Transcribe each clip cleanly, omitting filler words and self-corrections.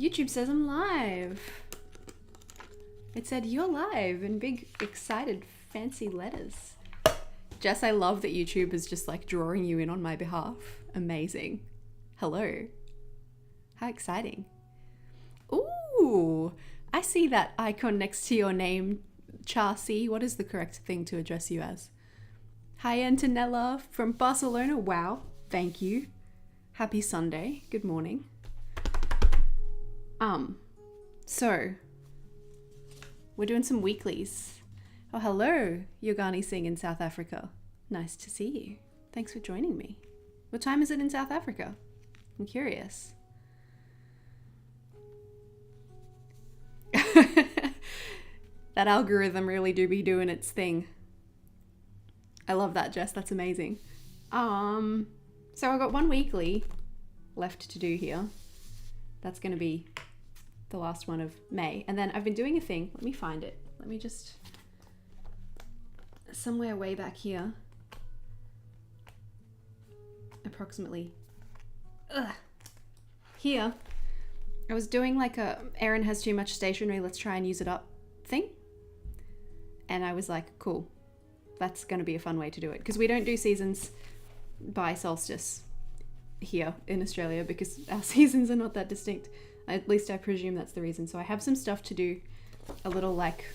YouTube says I'm live. It said you're live in big, excited, fancy letters. Jess, I love that YouTube is just like drawing you in on my behalf. Amazing. Hello. How exciting. Ooh, I see that icon next to your name, Charcy. What is the correct thing to address you as? Hi, Antonella from Barcelona. Wow, thank you. Happy Sunday. Good morning. So we're doing some weeklies. Oh, hello, Yogani Singh in South Africa. Nice to see you. Thanks for joining me. What time is it in South Africa? I'm curious. That algorithm really do be doing its thing. I love that, Jess. That's amazing. So I've got one weekly left to do here. That's going to be the last one of May. And then I've been doing a thing. Let me find it. Let me just... somewhere way back here. Approximately. Here. I was doing like a Erin has too much stationery, let's try and use it up thing. And I was like, cool. That's going to be a fun way to do it. Because we don't do seasons by solstice here in Australia because our seasons are not that distinct. At least I presume that's the reason. So I have some stuff to do, a little like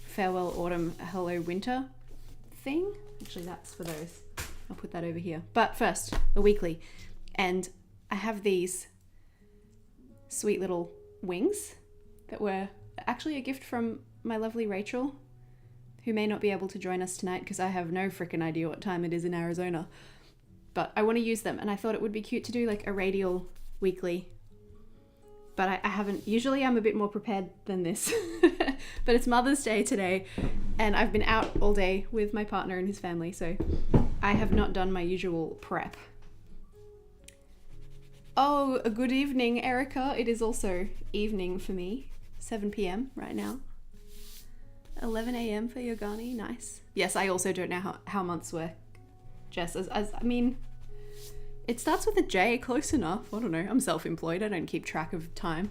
farewell autumn, hello winter thing. Actually, that's for those. I'll put that over here. But first, a weekly. And I have these sweet little wings that were actually a gift from my lovely Rachel, who may not be able to join us tonight because I have no freaking idea what time it is in Arizona. But I want to use them, and I thought it would be cute to do like a Radial weekly. But I haven't. Usually I'm a bit more prepared than this. But it's Mother's Day today, and I've been out all day with my partner and his family, so I have not done my usual prep. Oh, a good evening, Erica. It is also evening for me. 7 p.m. right now. 11 a.m. for Yogani. Nice. Yes, I also don't know how months work. Jess, I mean, it starts with a J, close enough. I don't know. I'm self-employed. I don't keep track of time.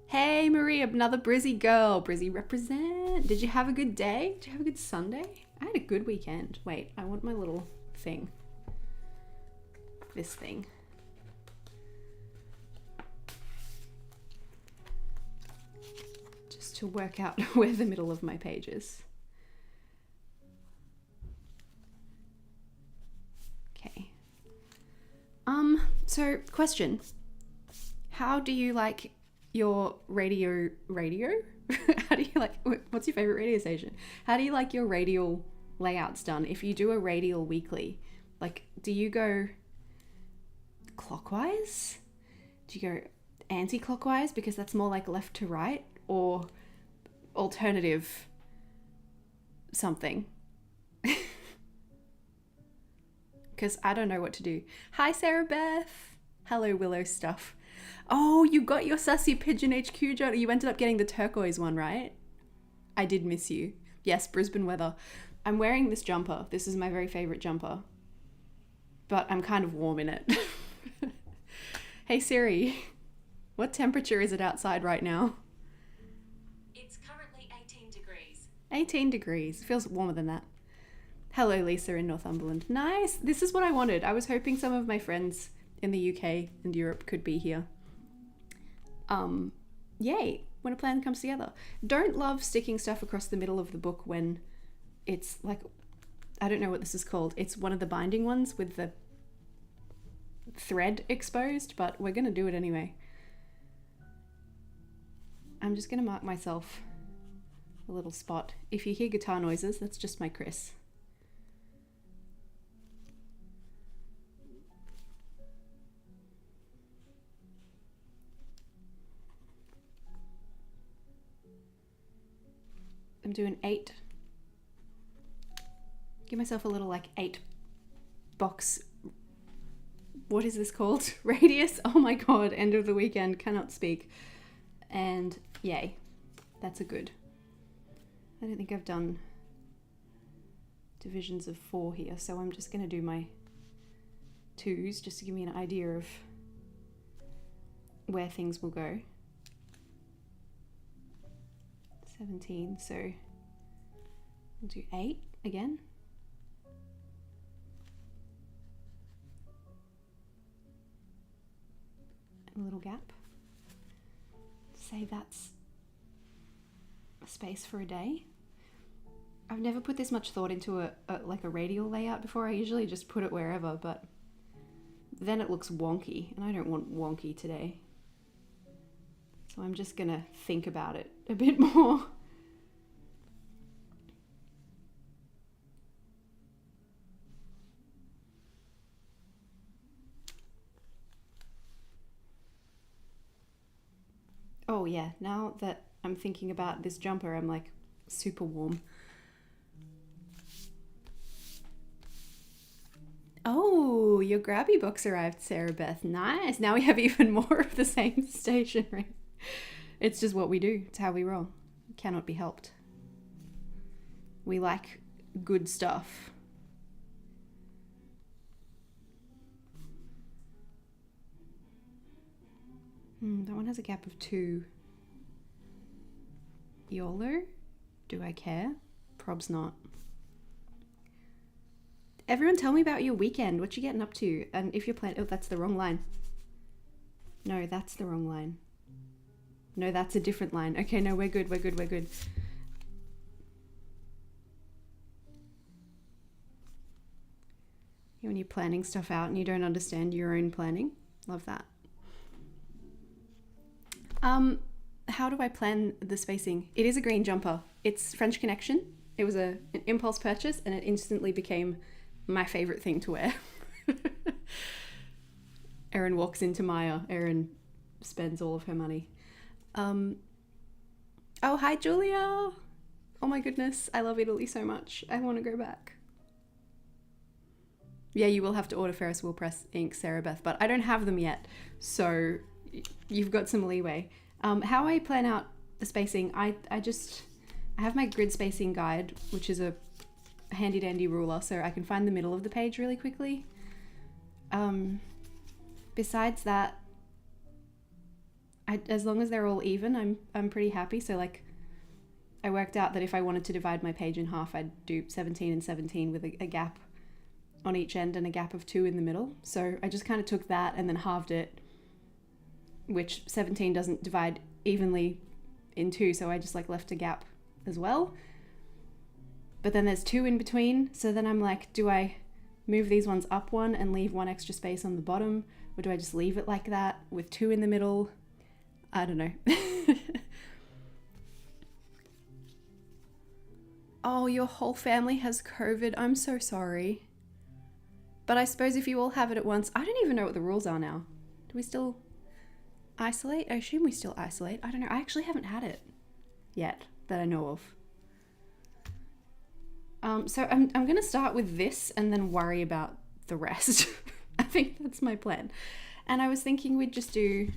Hey, Marie, another Brizzy girl. Brizzy represent. Did you have a good day? Did you have a good Sunday? I had a good weekend. Wait, I want my little thing. This thing. Just to work out where the middle of my page is. Okay. So question. How do you like your radio? How do you like, what's your favorite radio station? How do you like your radial layouts done? If you do a radial weekly, like, do you go clockwise? Do you go anti-clockwise because that's more like left to right, or alternative something? Because I don't know what to do. Hi, Sarah Beth. Hello, Willow Stuff. Oh, you got your Sassy Pigeon HQ journal. You ended up getting the turquoise one, right? I did miss you. Yes, Brisbane weather. I'm wearing this jumper. This is my very favorite jumper. But I'm kind of warm in it. Hey, Siri. What temperature is it outside right now? It's currently 18 degrees. 18 degrees. Feels warmer than that. Hello, Lisa in Northumberland. Nice. This is what I wanted. I was hoping some of my friends in the UK and Europe could be here. Yay. When a plan comes together. Don't love sticking stuff across the middle of the book when it's like, I don't know what this is called. It's one of the binding ones with the thread exposed, but we're gonna do it anyway. I'm just gonna mark myself a little spot. If you hear guitar noises, that's just my Chris. I'm doing 8. Give myself a little like 8 box. What is this called? Radius? Oh my god, end of the weekend, cannot speak. And yay, that's a good. I don't think I've done divisions of 4 here, so I'm just going to do my 2s just to give me an idea of where things will go. 17, so we'll do 8 again. A little gap. Say that's a space for a day. I've never put this much thought into like a radial layout before. I usually just put it wherever, but then it looks wonky, and I don't want wonky today. So I'm just gonna think about it a bit more. Oh yeah, now that I'm thinking about this jumper, I'm like super warm. Oh, your grabby box arrived, Sarah Beth. Nice. Now we have even more of the same stationery. It's just what we do. It's how we roll. Cannot be helped. We like good stuff. That one has a gap of 2. YOLO? Do I care? Probs not. Everyone tell me about your weekend. What you getting up to? And if you're planning... Oh, that's the wrong line. No, that's the wrong line. No, that's a different line. Okay, no, we're good, we're good, we're good. When you're planning stuff out and you don't understand your own planning. Love that. How do I plan the spacing? It is a green jumper. It's French Connection. It was an impulse purchase and it instantly became my favorite thing to wear. Erin walks into Maya. Erin spends all of her money. Oh, hi, Julia. Oh my goodness. I love Italy so much. I want to go back. Yeah, you will have to order Ferris wheel press ink, Sarah Beth, but I don't have them yet. So you've got some leeway. How I plan out the spacing, I have my grid spacing guide, which is a handy dandy ruler, so I can find the middle of the page really quickly. Besides that, as long as they're all even, I'm pretty happy. So like, I worked out that if I wanted to divide my page in half, I'd do 17 and 17 with a gap on each end and a gap of 2 in the middle. So I just kind of took that and then halved it, which 17 doesn't divide evenly in 2, so I just like left a gap as well. But then there's 2 in between, so then I'm like, do I move these ones up 1 and leave 1 extra space on the bottom, or do I just leave it like that with 2 in the middle? I don't know. Oh, your whole family has COVID. I'm so sorry. But I suppose if you all have it at once, I don't even know what the rules are now. Do we still isolate? I assume we still isolate. I don't know. I actually haven't had it yet that I know of. So I'm going to start with this and then worry about the rest. I think that's my plan. And I was thinking we'd just do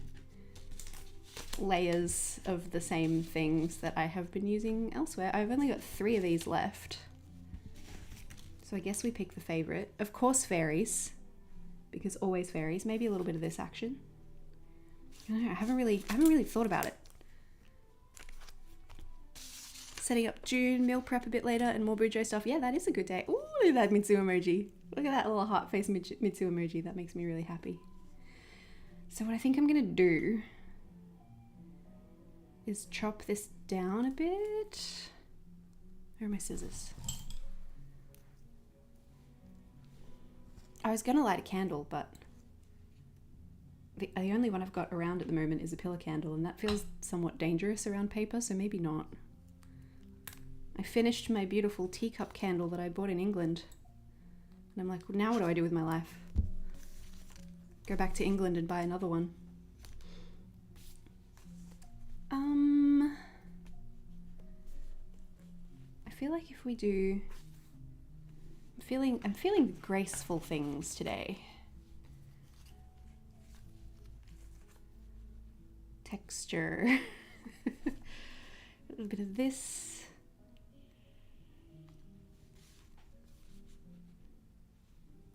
layers of the same things that I have been using elsewhere. I've only got 3 of these left. So I guess we pick the favorite. Of course fairies, because always fairies. Maybe a little bit of this action. I don't know, I haven't really thought about it. Setting up June, meal prep a bit later, and more Bujo stuff. Yeah, that is a good day. Ooh, look at that Mitsu emoji. Look at that little heart face Mitsu emoji. That makes me really happy. So what I think I'm gonna do is chop this down a bit. Where are my scissors? I was gonna light a candle, but the only one I've got around at the moment is a pillar candle, and that feels somewhat dangerous around paper, so maybe not. I finished my beautiful teacup candle that I bought in England, and I'm like, well, now what do I do with my life? Go back to England and buy another one. I feel like if we do, I'm feeling graceful things today. Texture. A little bit of this.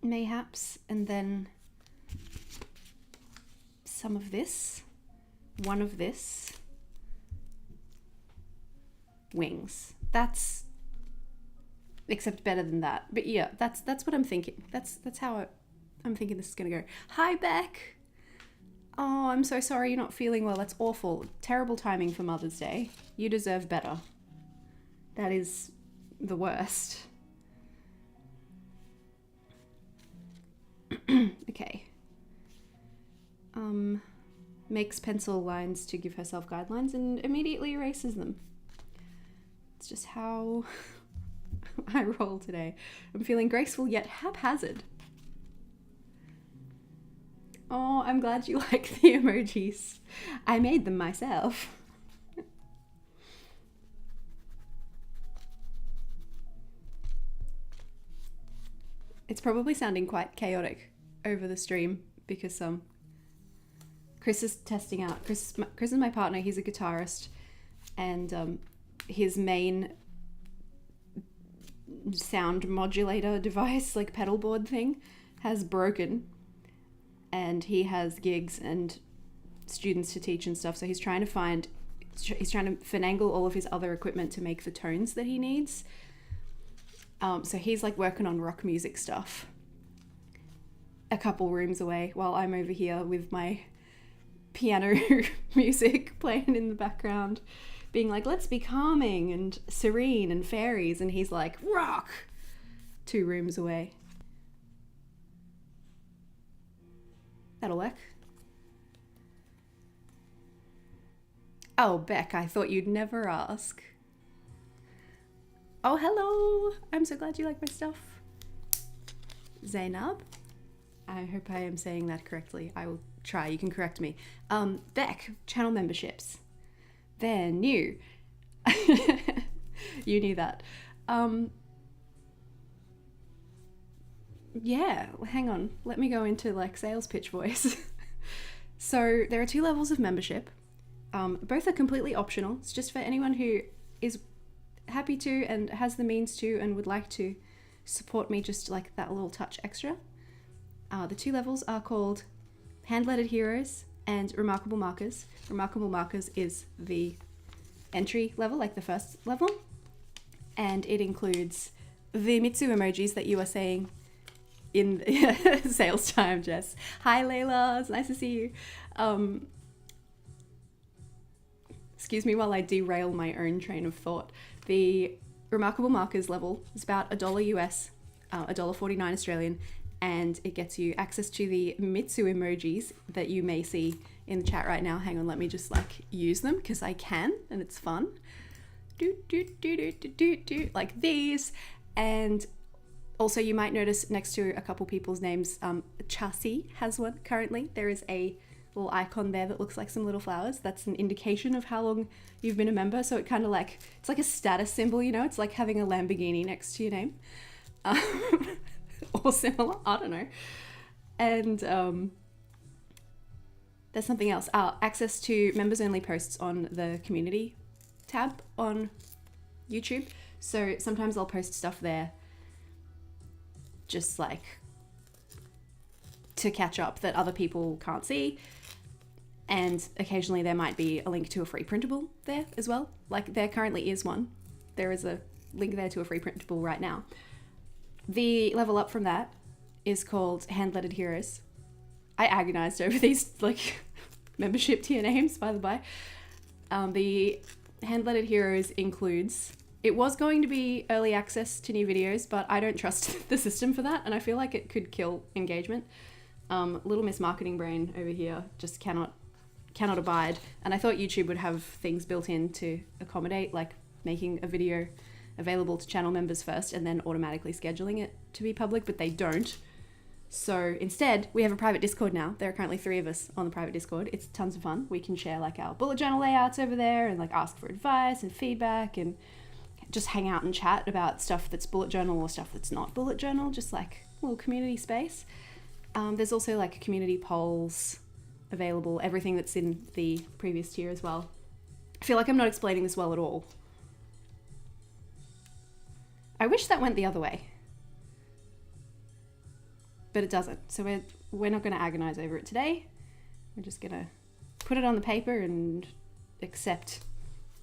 Mayhaps, and then some of this. one of this wings. That's, except better than that. But yeah, that's what I'm thinking. That's how I'm thinking this is gonna go. Hi, Beck. Oh, I'm so sorry you're not feeling well. That's awful. Terrible timing for Mother's Day. You deserve better. That is the worst. Okay. Makes pencil lines to give herself guidelines and immediately erases them. It's just how I roll today. I'm feeling graceful yet haphazard. Oh, I'm glad you like the emojis. I made them myself. It's probably sounding quite chaotic over the stream because Chris is testing out. Chris is my partner. He's a guitarist, and his main sound modulator device, like pedal board thing, has broken, and he has gigs and students to teach and stuff. So he's trying to finagle all of his other equipment to make the tones that he needs. So he's like working on rock music stuff a couple rooms away while I'm over here with my piano music playing in the background, being like, let's be calming and serene and fairies, and he's like, rock, 2 rooms away. That'll work. Oh, Beck, I thought you'd never ask. Oh, hello. I'm so glad you like my stuff. Zainab. I hope I am saying that correctly. I will try. You can correct me. Beck, channel memberships. They're new. You knew that. Yeah, hang on. Let me go into like sales pitch voice. So there are 2 levels of membership. Both are completely optional. It's just for anyone who is happy to and has the means to and would like to support me just like that little touch extra. The 2 levels are called Hand-Lettered Heroes and Remarkable Markers. Remarkable Markers is the entry level, like the first level, and it includes the Mitsu emojis that you are saying in sales time, Jess. Hi, Layla. It's nice to see you. Excuse me while I derail my own train of thought. The Remarkable Markers level is about $1 US, $1.49 Australian, and it gets you access to the Mitsu emojis that you may see in the chat right now. Hang on, let me just like use them because I can and it's fun. Like these. And also you might notice next to a couple people's names, Chassis has one currently. There is a little icon there that looks like some little flowers. That's an indication of how long you've been a member. So it kind of like, it's like a status symbol, you know, it's like having a Lamborghini next to your name. Or similar, I don't know. And there's something else. Access to members only posts on the community tab on YouTube. So sometimes I'll post stuff there just like to catch up that other people can't see. And occasionally there might be a link to a free printable there as well. Like there currently is one. There is a link there to a free printable right now. The level up from that is called Hand-Lettered Heroes. I agonized over these like membership tier names, by the by. The Hand-Lettered Heroes includes, it was going to be early access to new videos, but I don't trust the system for that, and I feel like it could kill engagement. Little Miss Marketing Brain over here just cannot abide, and I thought YouTube would have things built in to accommodate, like making a video available to channel members first and then automatically scheduling it to be public, but they don't. So instead, we have a private Discord now. There are currently 3 of us on the private Discord. It's tons of fun. We can share like our bullet journal layouts over there and like ask for advice and feedback and just hang out and chat about stuff that's bullet journal or stuff that's not bullet journal, just like a little community space. There's also like community polls available, everything that's in the previous tier as well. I feel like I'm not explaining this well at all. I wish that went the other way, but it doesn't. So we're not going to agonize over it today. We're just going to put it on the paper and accept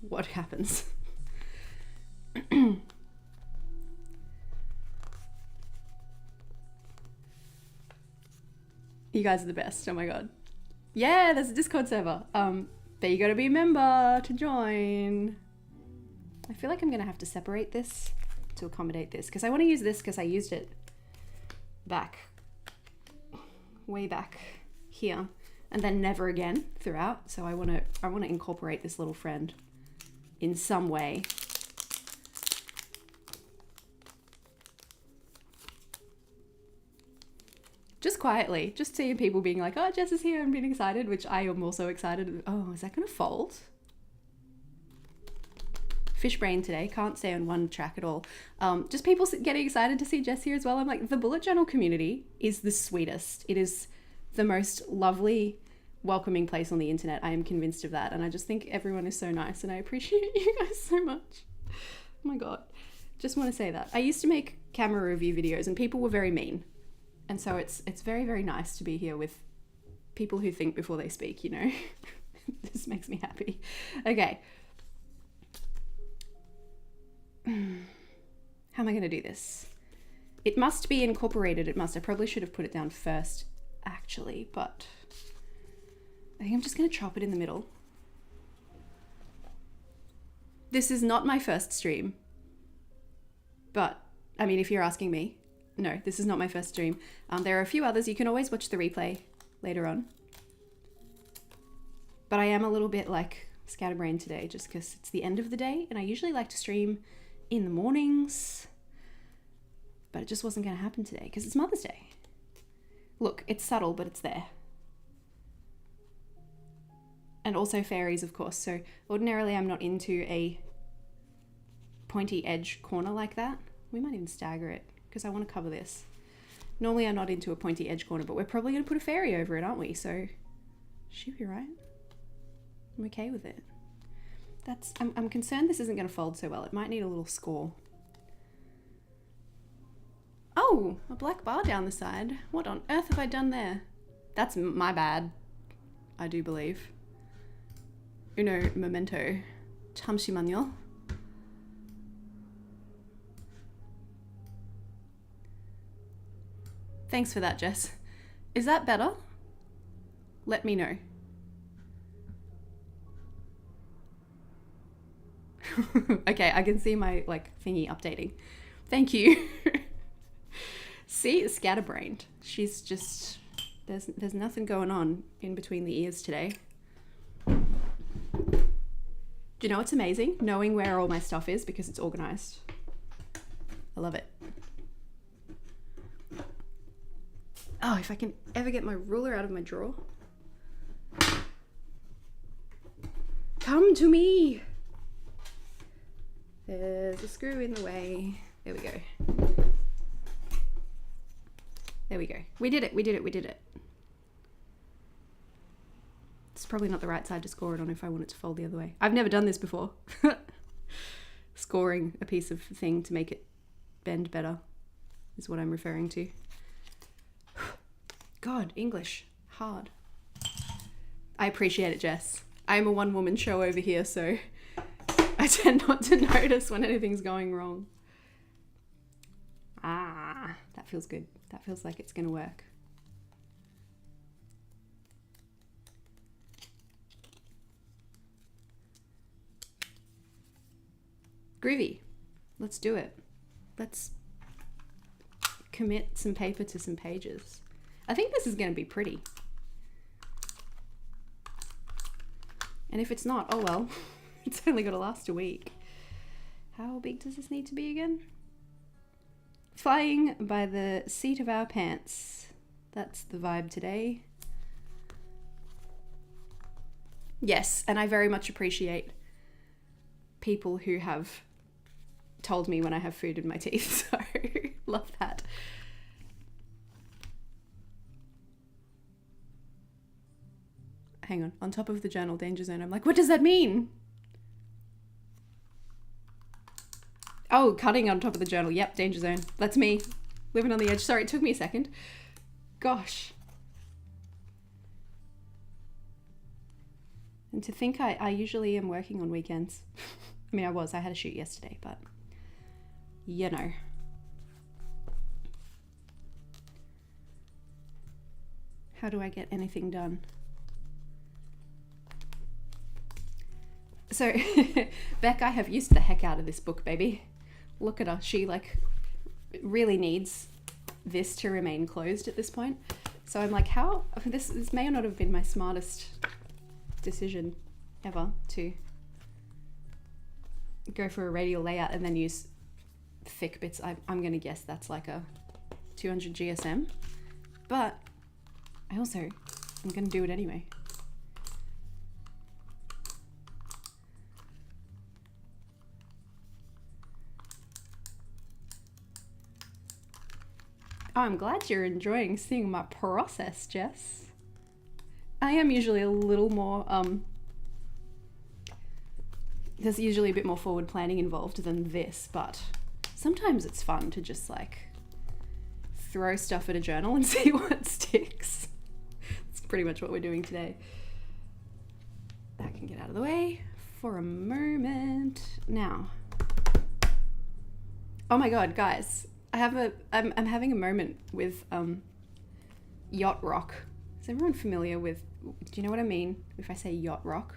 what happens. You guys are the best. Oh my god. Yeah, there's a Discord server. But you gotta be a member to join. I feel like I'm gonna have to separate this to accommodate this because I want to use this because I used it way back here, and then never again throughout. So I want to incorporate this little friend in some way. Just quietly, just seeing people being like, oh, Jess is here and being excited, which I am also excited. Oh, is that going to fold? Fish brain today, can't stay on one track at all. Just people getting excited to see Jess here as well. I'm like, the bullet journal community is the sweetest. It is the most lovely, welcoming place on the internet. I am convinced of that. And I just think everyone is so nice and I appreciate you guys so much. Oh my God. Just want to say that. I used to make camera review videos and people were very mean. And so it's very, very nice to be here with people who think before they speak, you know. This makes me happy. Okay. How am I going to do this? It must be incorporated. It must. I probably should have put it down first, actually, but I think I'm just going to chop it in the middle. This is not my first stream, but I mean, if you're asking me, no, this is not my first stream. There are a few others. You can always watch the replay later on. But I am a little bit like scatterbrained today just because it's the end of the day and I usually like to stream in the mornings. But it just wasn't going to happen today because it's Mother's Day. Look, it's subtle, but it's there. And also fairies, of course. So ordinarily I'm not into a pointy edge corner like that. We might even stagger it because I want to cover this. Normally I'm not into a pointy edge corner, but we're probably going to put a fairy over it, aren't we? So should be right. I'm okay with it. I'm concerned this isn't going to fold so well. It might need a little score. Oh, a black bar down the side. What on earth have I done there? That's my bad, I do believe. Uno momento. 잠시만요. Thanks for that, Jess. Is that better? Let me know. Okay, I can see my like thingy updating. Thank you. See, scatterbrained. She's just there's nothing going on in between the ears today. Do you know what's amazing? Knowing where all my stuff is because it's organized. I love it. Oh, if I can ever get my ruler out of my drawer. Come to me. There's a screw in the way. There we go. There we go. We did it, we did it, we did it. It's probably not the right side to score it on if I want it to fold the other way. I've never done this before. Scoring a piece of thing to make it bend better is what I'm referring to. God, English, hard. I appreciate it, Jess. I'm a one-woman show over here, so I tend not to notice when anything's going wrong. Ah, that feels good. That feels like it's gonna work. Groovy. Let's do it. Let's commit some paper to some pages. I think this is going to be pretty. And if it's not, oh well. It's only got to last a week. How big does this need to be again? Flying by the seat of our pants. That's the vibe today. Yes, and I very much appreciate people who have told me when I have food in my teeth. So love that. Hang on top of the journal, danger zone. I'm like, what does that mean? Oh, cutting on top of the journal. Yep, danger zone. That's me. Living on the edge. Sorry, it took me a second. Gosh. And to think I usually am working on weekends. I mean, I had a shoot yesterday, but you know. How do I get anything done? So, Beck, I have used the heck out of this book, baby. Look at her. She, like, really needs this to remain closed at this point. So I'm like, how? This may or not have been my smartest decision ever to go for a radial layout and then use thick bits. I'm going to guess that's like a 200 GSM. But I also am going to do it anyway. Oh, I'm glad you're enjoying seeing my process, Jess. I am usually a little more, there's usually a bit more forward planning involved than this, but sometimes it's fun to just like throw stuff at a journal and see what sticks. That's pretty much what we're doing today. That can get out of the way for a moment. Now, oh my God, guys. I'm having a moment with yacht rock. Is everyone familiar with, do you know what I mean if I say yacht rock?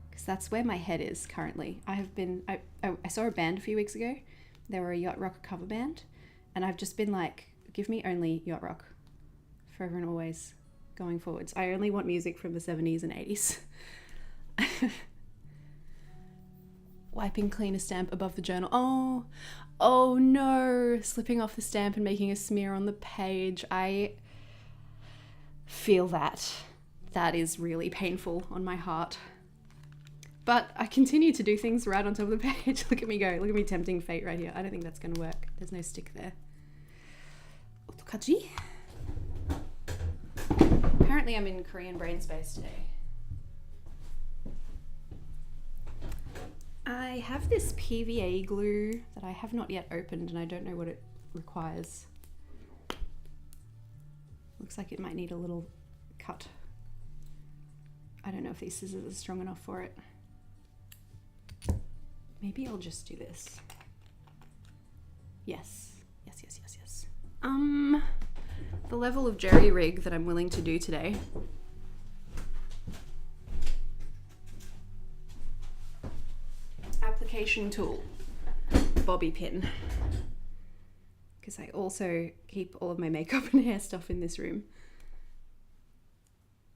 Because that's where my head is currently. I saw a band a few weeks ago. They were a yacht rock cover band. And I've just been like, give me only yacht rock forever and always going forwards. I only want music from the 70s and 80s. Wiping clean a stamp above the journal. Oh no, slipping off the stamp and making a smear on the page. I feel that. That is really painful on my heart. But I continue to do things right on top of the page. Look at me go. Look at me tempting fate right here. I don't think that's going to work. There's no stick there. Otokaji. Apparently I'm in Korean brain space today. I have this PVA glue that I have not yet opened and I don't know what it requires. Looks like it might need a little cut. I don't know if these scissors are strong enough for it. Maybe I'll just do this. Yes. The level of jerry rig that I'm willing to do today. Application tool, bobby pin, because I also keep all of my makeup and hair stuff in this room.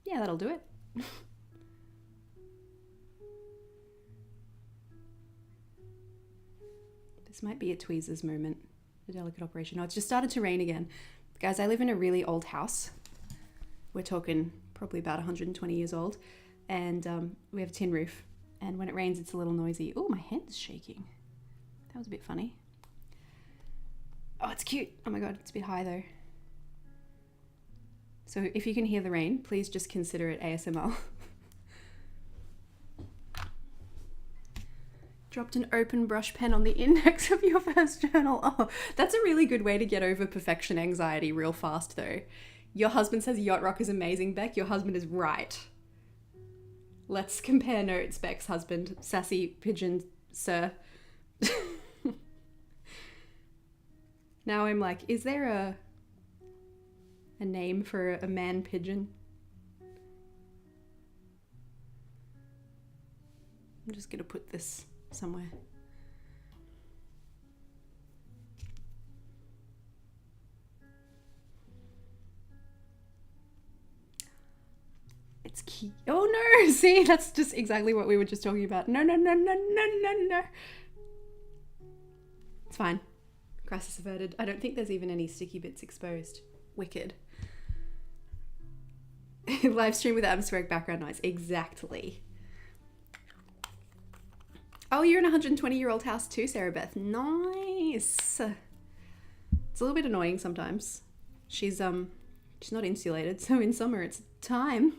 Yeah, that'll do it. This might be a tweezers moment, a delicate operation. Oh, it's just started to rain again. Guys, I live in a really old house. We're talking probably about 120 years old, and we have a tin roof. And when it rains, it's a little noisy. Oh, my hand's shaking. That was a bit funny. Oh, it's cute. Oh my God, it's a bit high though. So if you can hear the rain, please just consider it ASMR. Dropped an open brush pen on the index of your first journal. Oh, that's a really good way to get over perfection anxiety real fast though. Your husband says yacht rock is amazing, Beck. Your husband is right. Let's compare notes, Beck's husband. Sassy pigeon, sir. Now I'm like, is there a name for a man pigeon? I'm just gonna put this somewhere. It's key. Oh no! See, that's just exactly what we were just talking about. No. It's fine. Crisis averted. I don't think there's even any sticky bits exposed. Wicked. Live stream with atmospheric background noise. Exactly. Oh, you're in a 120-year-old house too, Sarah Beth. Nice. It's a little bit annoying sometimes. She's not insulated, so in summer it's time.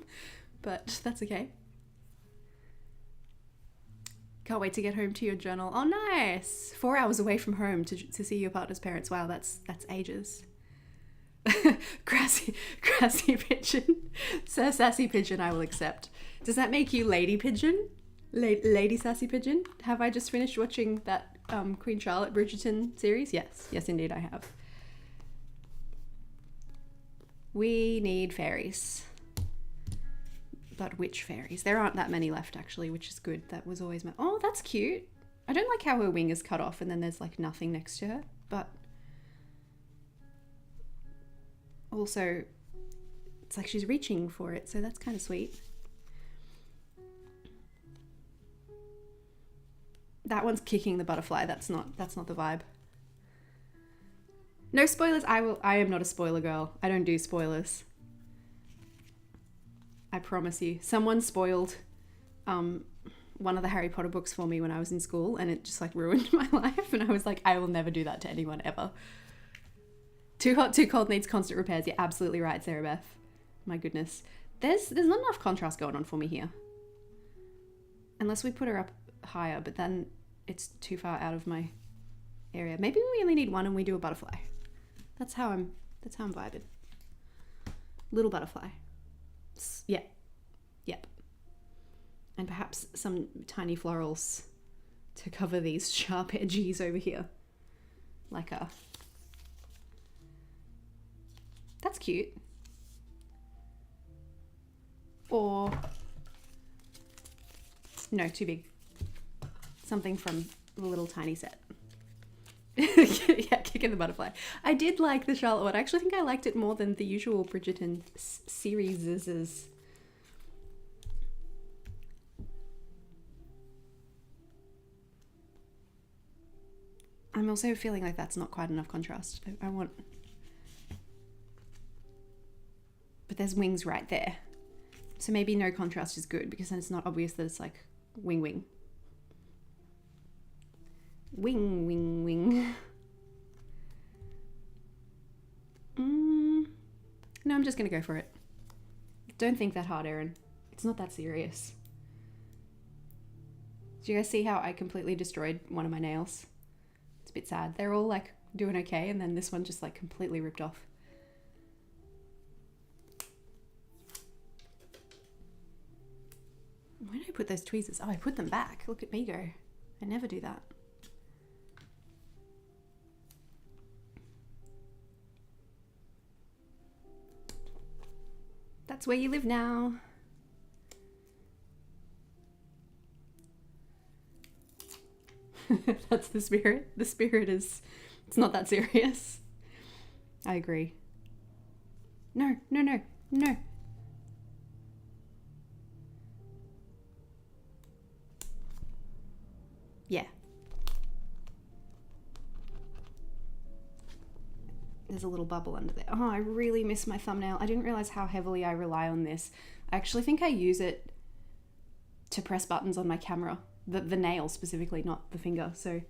But that's okay. Can't wait to get home to your journal. Oh, nice. 4 hours away from home to see your partner's parents. Wow, that's ages. Grassy pigeon. Sir Sassy Pigeon, I will accept. Does that make you Lady Pigeon? Lady Sassy Pigeon? Have I just finished watching that Queen Charlotte Bridgerton series? Yes. Yes, indeed, I have. We need fairies. But which fairies? There aren't that many left, actually, which is good. That was always my... Oh, that's cute. I don't like how her wing is cut off and then there's, like, nothing next to her. But... also, it's like she's reaching for it, so that's kind of sweet. That one's kicking the butterfly. That's not the vibe. No spoilers. I am not a spoiler girl. I don't do spoilers. I promise you. Someone spoiled one of the Harry Potter books for me when I was in school, and it just like ruined my life, and I was like, I will never do that to anyone ever. Too hot, too cold needs constant repairs. You're absolutely right, Sarah Beth. My goodness. There's not enough contrast going on for me here. Unless we put her up higher, but then it's too far out of my area. Maybe we only need one and we do a butterfly. That's how I'm vibing. Little butterfly. Yeah. Yep. And perhaps some tiny florals to cover these sharp edges over here. Like a... That's cute. Or... No, too big. Something from the little tiny set. Yeah, kicking the butterfly. I did like the Charlotte one. I actually think I liked it more than the usual Bridgerton series. I'm also feeling like that's not quite enough contrast. I want... But there's wings right there. So maybe no contrast is good because then it's not obvious that it's like wing. Wing. No, I'm just gonna go for it. Don't think that hard, Erin. It's not that serious. Do you guys see how I completely destroyed one of my nails? It's a bit sad. They're all like doing okay, and then this one just like completely ripped off. Where did I put those tweezers? Oh, I put them back. Look at me go. I never do that. That's where you live now. That's the spirit. The spirit is... It's not that serious. I agree. No. Yeah. There's a little bubble under there. Oh, I really miss my thumbnail. I didn't realize how heavily I rely on this. I actually think I use it to press buttons on my camera. The nail specifically, not the finger. So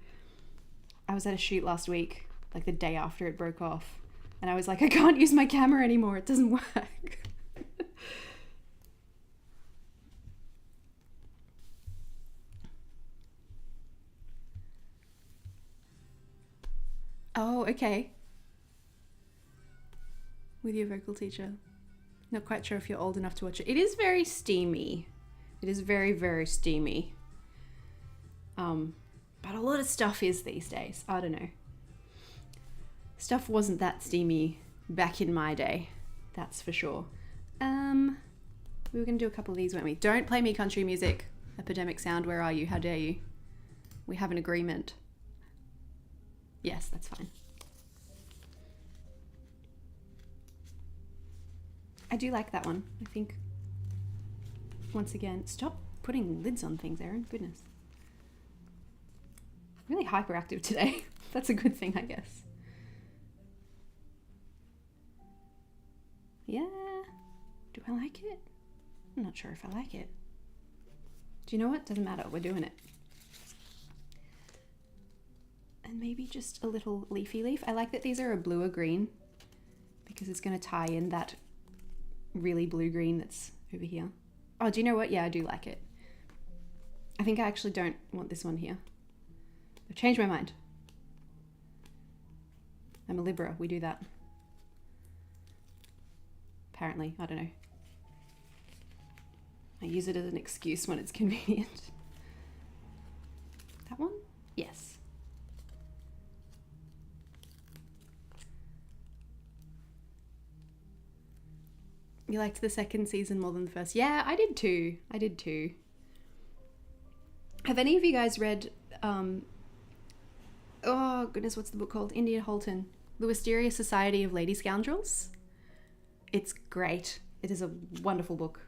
I was at a shoot last week, like the day after it broke off. And I was like, I can't use my camera anymore. It doesn't work. Oh, okay. With your vocal teacher. Not quite sure if you're old enough to watch it. It is very steamy. It is very, very steamy. But a lot of stuff is these days. I don't know. Stuff wasn't that steamy back in my day. That's for sure. We were going to do a couple of these, weren't we? Don't play me country music. Epidemic Sound, where are you? How dare you? We have an agreement. Yes, that's fine. I do like that one. I think, once again, stop putting lids on things, Erin. Goodness. Really hyperactive today. That's a good thing, I guess. Yeah. Do I like it? I'm not sure if I like it. Do you know what? Doesn't matter. We're doing it. And maybe just a little leafy leaf. I like that these are a bluer green because it's going to tie in that really blue green that's over here. Oh, do you know what? Yeah, I do like it. I think I actually don't want this one here. I've changed my mind. I'm a Libra. We do that. apparently. I don't know. I use it as an excuse when it's convenient. That one? Yes. You liked the second season more than the first? Yeah, I did too. I did too. Have any of you guys read, oh goodness, what's the book called? India Holton. The Wisteria Society of Lady Scoundrels. It's great. It is a wonderful book.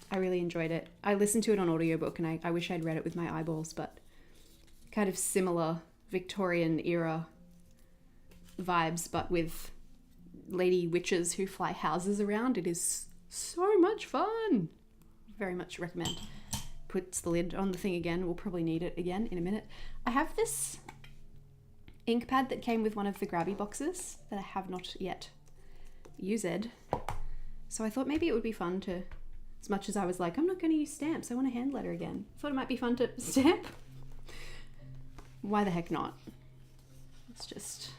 I really enjoyed it. I listened to it on audiobook and I wish I'd read it with my eyeballs, but kind of similar Victorian era vibes, but with lady witches who fly houses around. It is so much fun. Very much recommend. Puts the lid on the thing again. We'll probably need it again in a minute. I have this ink pad that came with one of the grabby boxes that I have not yet used. So I thought maybe it would be fun to, as much as I was like, I'm not going to use stamps, I want a hand letter again. I thought it might be fun to stamp. Why the heck not? It's just...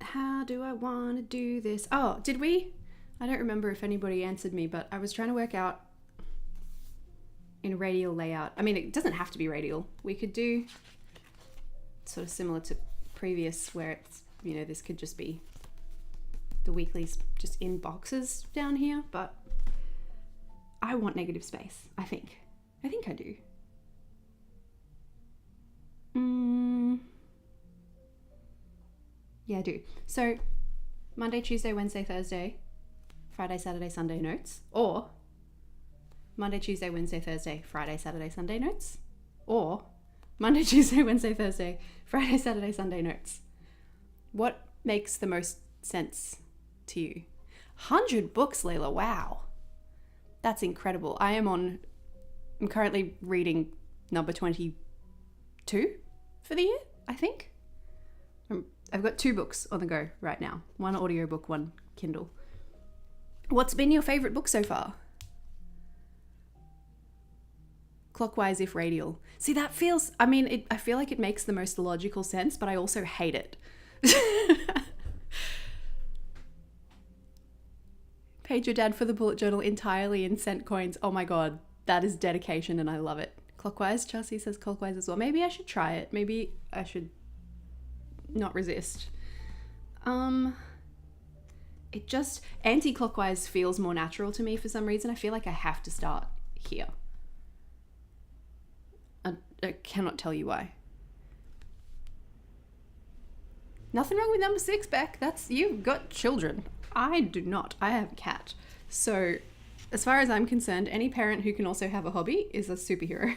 How do I want to do this? Oh, did we? I don't remember if anybody answered me, but I was trying to work out in radial layout. I mean, it doesn't have to be radial. We could do sort of similar to previous where it's, you know, this could just be the weeklies just in boxes down here, but I want negative space, I think. I think I do. Yeah, I do. So Monday, Tuesday, Wednesday, Thursday, Friday, Saturday, Sunday notes, or Monday, Tuesday, Wednesday, Thursday, Friday, Saturday, Sunday notes, or Monday, Tuesday, Wednesday, Thursday, Friday, Saturday, Sunday notes. What makes the most sense to you? 100 books, Layla. Wow. That's incredible. I'm currently reading number 22 for the year, I think. I've got 2 books on the go right now. One audiobook, one Kindle. What's been your favorite book so far? Clockwise if radial. See, that feels, I mean, I feel like it makes the most logical sense, but I also hate it. Paid your dad for the bullet journal entirely in cent coins. Oh my God, that is dedication and I love it. Clockwise, Chelsea says clockwise as well. Maybe I should try it. Maybe I should not resist. It just, anti-clockwise feels more natural to me for some reason. I feel like I have to start here. I cannot tell you why. Nothing wrong with number 6, Beck. That's, you've got children. I do not. I have a cat. So as far as I'm concerned, any parent who can also have a hobby is a superhero.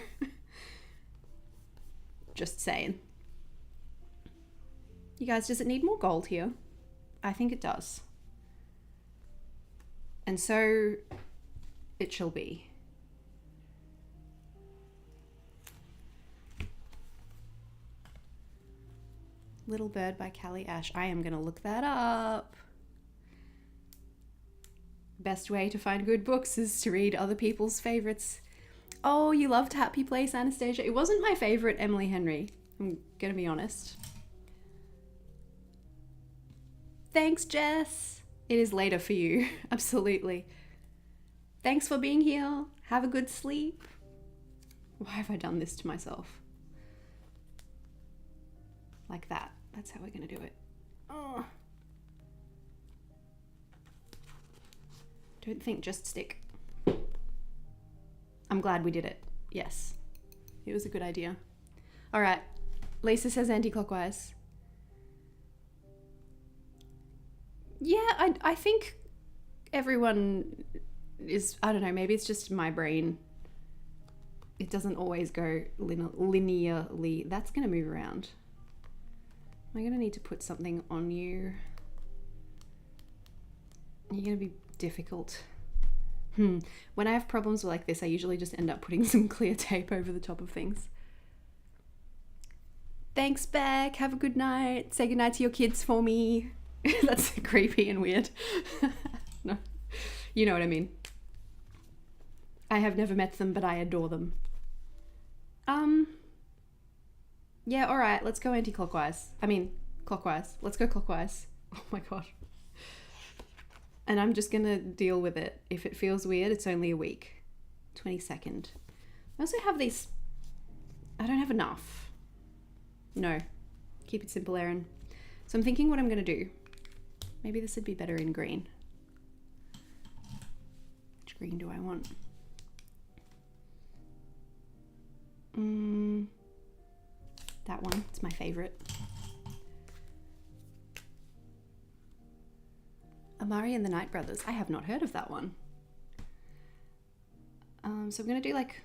Just saying. You guys, does it need more gold here? I think it does. And so it shall be. Little Bird by Callie Ash. I am going to look that up. Best way to find good books is to read other people's favorites. Oh, you loved Happy Place, Anastasia. It wasn't my favorite Emily Henry. I'm going to be honest. Thanks, Jess. It is later for you. Absolutely. Thanks for being here. Have a good sleep. Why have I done this to myself? Like that. That's how we're going to do it. Oh. Don't think, just stick. I'm glad we did it. Yes. It was a good idea. All right. Lisa says anti-clockwise. Yeah, I think everyone is, I don't know, maybe it's just my brain. It doesn't always go linearly. That's going to move around. Am I going to need to put something on you? You're going to be difficult. When I have problems like this, I usually just end up putting some clear tape over the top of things. Thanks, Beck. Have a good night. Say goodnight to your kids for me. That's creepy and weird. No, you know what I mean. I have never met them, but I adore them. Yeah, all right, let's go anti-clockwise. I mean, clockwise. Let's go clockwise. Oh my god. And I'm just gonna deal with it. If it feels weird, it's only a week. 22nd. I also have these... I don't have enough. No. Keep it simple, Erin. So I'm thinking what I'm gonna do. Maybe this would be better in green. Which green do I want? That one. It's my favorite. Amari and the Night Brothers. I have not heard of that one. So I'm gonna do like...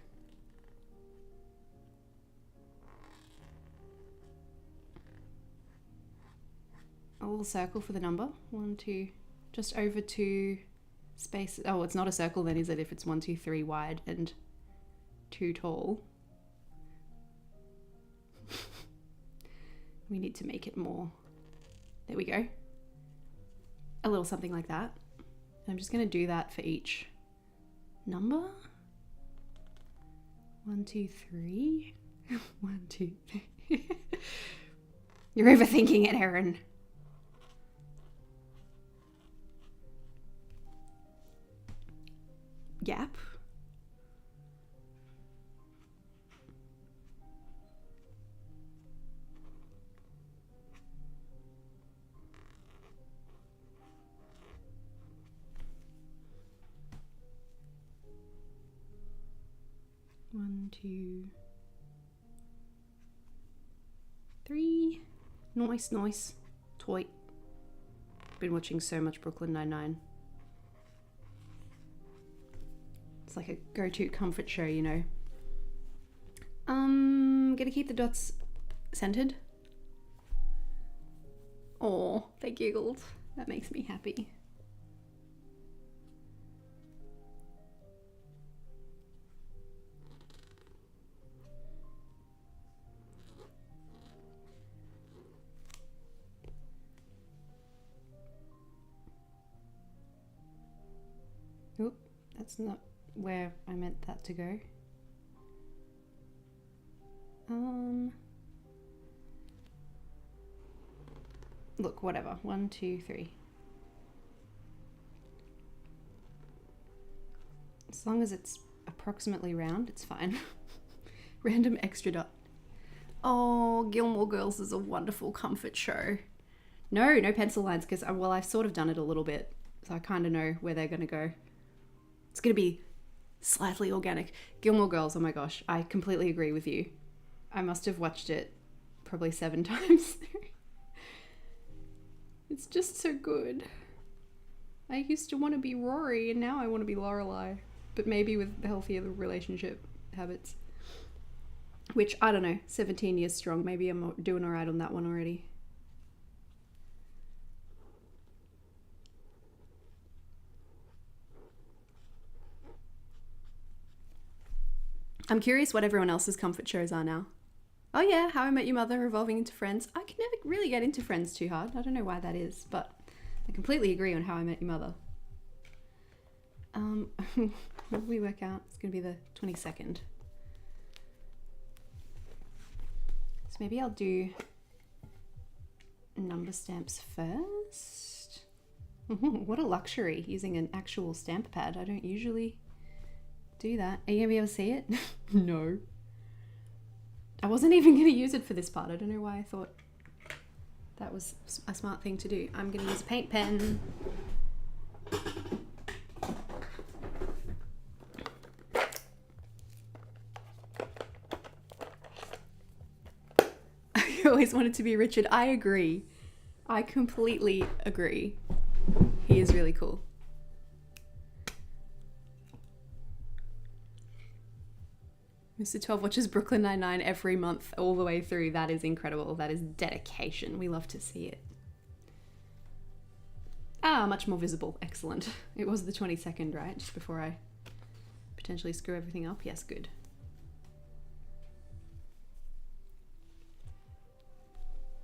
a little circle for the number. 1, 2, just over 2 spaces. Oh, it's not a circle then, is it? If it's 1, 2, 3 wide and 2 tall. We need to make it more. There we go. A little something like that. And I'm just going to do that for each number. 1, 2, 3. 1, 2, 3. You're overthinking it, Erin. Gap. One, 2, 3. Nice, nice. Toy. Been watching so much Brooklyn Nine-Nine. It's like a go-to comfort show, you know. Gonna keep the dots centered. Oh, they giggled. That makes me happy. Oop, that's not where I meant that to go. Look, whatever. 1, 2, 3. As long as it's approximately round, it's fine. Random extra dot. Oh, Gilmore Girls is a wonderful comfort show. No pencil lines, because, well, I've sort of done it a little bit, so I kind of know where they're going to go. It's going to be slightly organic. Gilmore Girls, oh my gosh, I completely agree with you. I must have watched it probably 7 times. It's just so good. I used to want to be Rory, and now I want to be Lorelai. But maybe with healthier relationship habits. Which, I don't know, 17 years strong. Maybe I'm doing alright on that one already. I'm curious what everyone else's comfort shows are now. Oh yeah, How I Met Your Mother evolving into Friends. I can never really get into Friends too hard. I don't know why that is, but I completely agree on How I Met Your Mother. What did we work out? It's going to be the 22nd. So maybe I'll do number stamps first. What a luxury, using an actual stamp pad. I don't usually do that. Are you going to be able to see it? No. I wasn't even going to use it for this part. I don't know why I thought that was a smart thing to do. I'm going to use a paint pen. I always wanted to be Richard. I agree. I completely agree. He is really cool. Mr. 12 watches Brooklyn Nine-Nine every month all the way through. That is incredible. That is dedication. We love to see it. Ah, much more visible. Excellent. It was the 22nd, right? Just before I potentially screw everything up. Yes, good.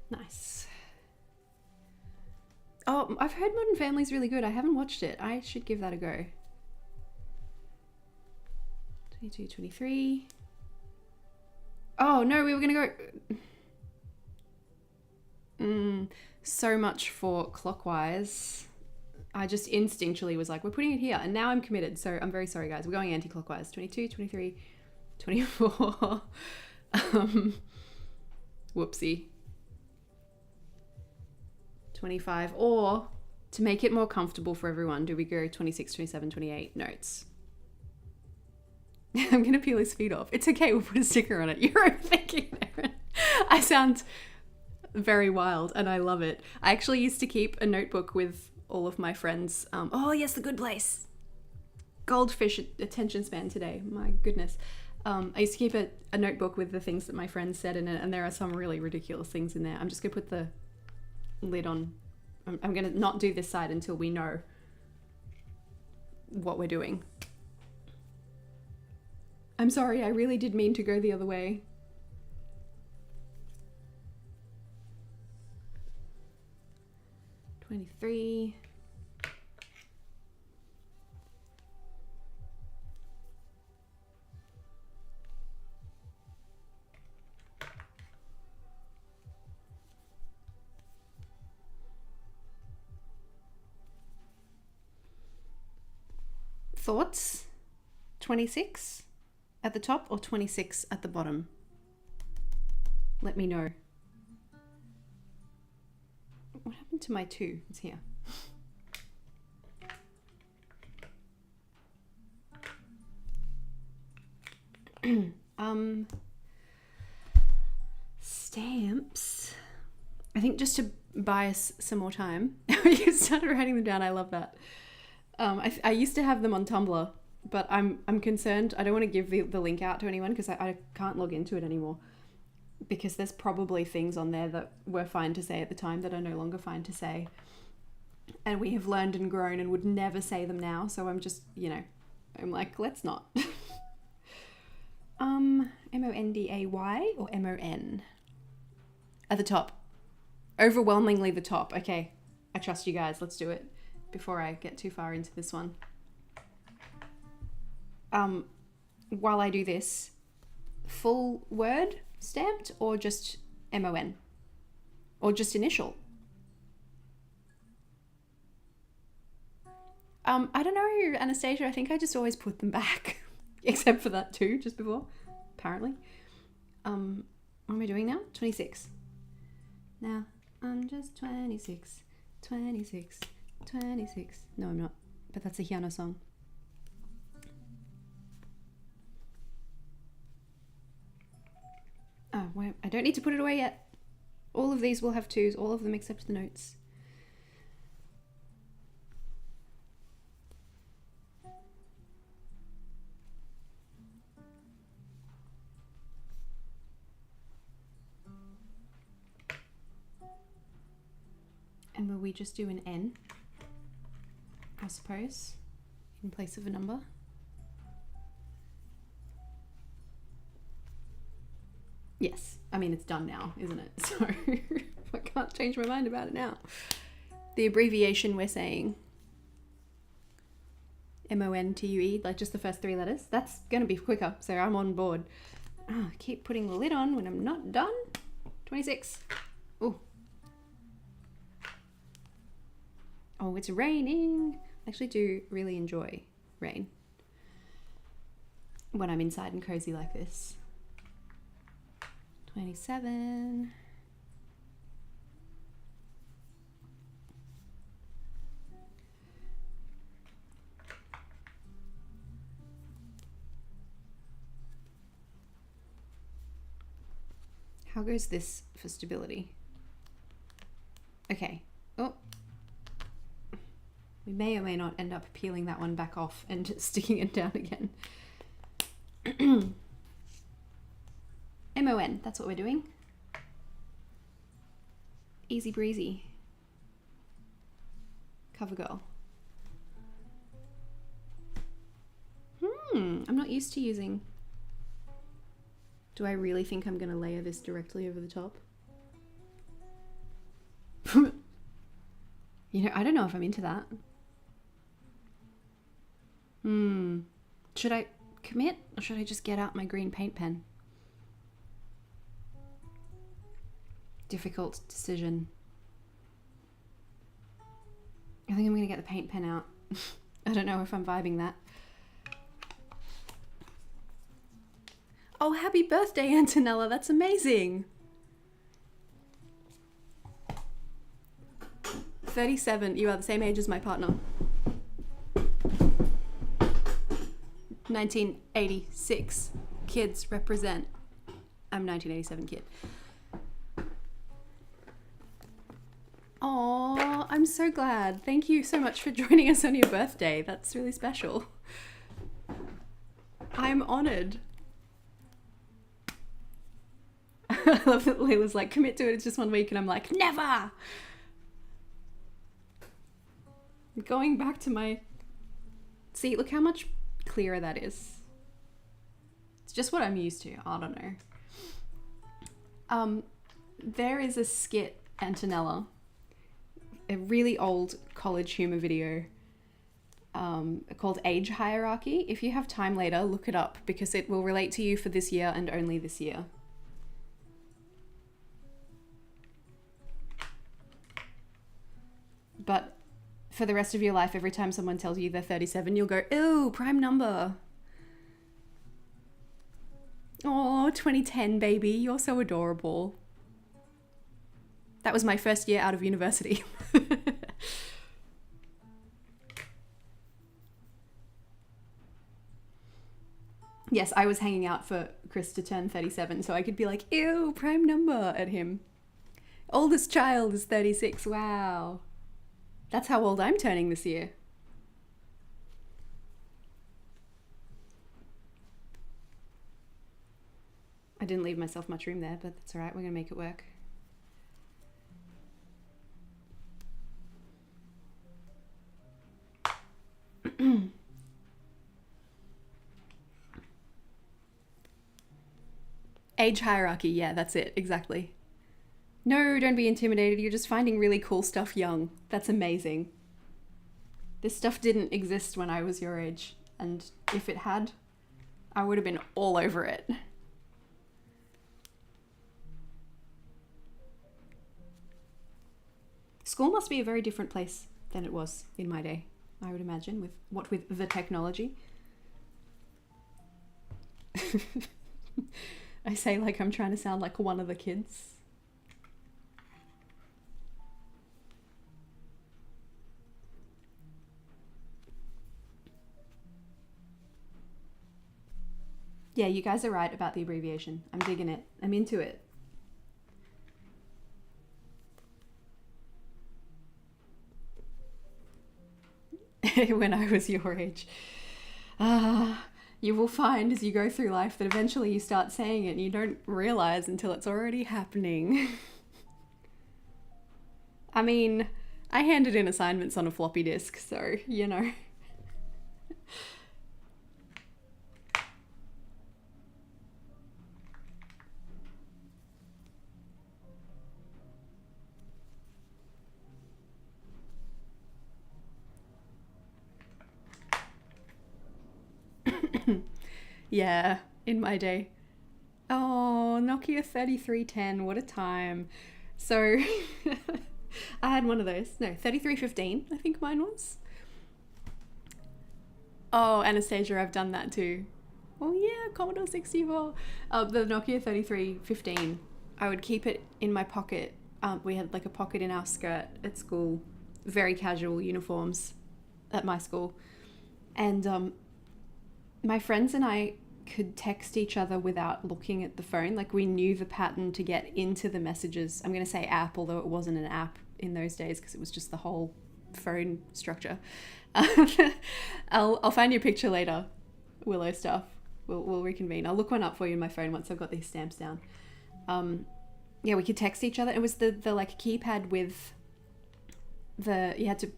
Nice. Oh, I've heard Modern Family's really good. I haven't watched it. I should give that a go. 22, 23. Oh no, we were gonna go. So much for clockwise. I just instinctually was like, we're putting it here, and now I'm committed. So I'm very sorry, guys. We're going anti-clockwise. 22, 23, 24. Whoopsie. 25. Or to make it more comfortable for everyone, do we go 26, 27, 28 notes? I'm going to peel his feet off. It's okay. We'll put a sticker on it. You're overthinking, Erin. I sound very wild and I love it. I actually used to keep a notebook with all of my friends. Oh yes, The Good Place. Goldfish attention span today. My goodness. I used to keep a notebook with the things that my friends said in it, and there are some really ridiculous things in there. I'm just going to put the lid on. I'm going to not do this side until we know what we're doing. I'm sorry, I really did mean to go the other way. $23. Thoughts? 26 at the top or 26 at the bottom? Let me know. What happened to my 2? It's here. Stamps. I think just to buy us some more time. You started writing them down. I love that. I used to have them on Tumblr, but I'm concerned. I don't want to give the link out to anyone because I can't log into it anymore, because there's probably things on there that were fine to say at the time that are no longer fine to say, and we have learned and grown and would never say them now. So I'm just, you know, I'm like, let's not. Monday or MON at the top. Overwhelmingly the top. Okay, I trust you guys. Let's do it before I get too far into this one. While I do this, full word stamped or just MON or just initial? I don't know, Anastasia. I think I just always put them back, except for that too, just before, apparently. What am I doing now? 26. Now I'm just 26, 26, 26. No, I'm not. But that's a Hiano song. Oh, well, I don't need to put it away yet. All of these will have 2s, all of them except the notes. And will we just do an N, I suppose, in place of a number? Yes, I mean, it's done now, isn't it? So I can't change my mind about it now. The abbreviation we're saying MONTUE, like just the first 3 letters. That's going to be quicker, so I'm on board. Oh, I keep putting the lid on when I'm not done. 26. Oh. Oh, it's raining. I actually do really enjoy rain when I'm inside and cozy like this. 27. How goes this for stability? Okay. Oh. We may or may not end up peeling that one back off and sticking it down again. MON, that's what we're doing. Easy breezy. Cover girl. I'm not used to using... Do I really think I'm going to layer this directly over the top? You know, I don't know if I'm into that. Should I commit or should I just get out my green paint pen? difficult decision. I think I'm gonna get the paint pen out. I don't know if I'm vibing that. Oh, happy birthday, Antonella. That's amazing. 37. You are the same age as my partner. 1986. Kids represent. I'm 1987 kid. Oh, I'm so glad. Thank you so much for joining us on your birthday. That's really special. I'm honored. I love that Layla's like, commit to it, it's just 1 week, and I'm like, never! Going back to my... See, look how much clearer that is. It's just what I'm used to. I don't know. There is a skit, Antonella, a really old college humor video called Age Hierarchy. If you have time later, look it up because it will relate to you for this year and only this year. But for the rest of your life, every time someone tells you they're 37, you'll go, ew, prime number. Oh, 2010, baby, you're so adorable. That was my first year out of university. Yes, I was hanging out for Chris to turn 37, so I could be like, ew, prime number at him. Oldest child is 36, wow. That's how old I'm turning this year. I didn't leave myself much room there, but that's all right. We're gonna make it work. Age hierarchy, yeah, that's it, exactly. No, don't be intimidated. You're just finding really cool stuff young. That's amazing. This stuff didn't exist when I was your age, and if it had, I would have been all over it. School must be a very different place than it was in my day, I would imagine, with the technology. I say like I'm trying to sound like one of the kids. Yeah, you guys are right about the abbreviation. I'm digging it. I'm into it. When I was your age. You will find as you go through life that eventually you start saying it and you don't realize until it's already happening. I mean, I handed in assignments on a floppy disk, so, you know. Yeah, in my day. Oh, Nokia 3310, what a time. So, I had one of those. No, 3315, I think mine was. Oh, Anastasia, I've done that too. Oh yeah, Commodore 64. The Nokia 3315, I would keep it in my pocket. We had like a pocket in our skirt at school. Very casual uniforms at my school. And my friends and I could text each other without looking at the phone. Like we knew the pattern to get into the messages. I'm going to say app, although it wasn't an app in those days because it was just the whole phone structure. I'll find you a picture later, Willow stuff. We'll reconvene. I'll look one up for you in my phone once I've got these stamps down. Yeah, we could text each other. It was the like keypad with you had to,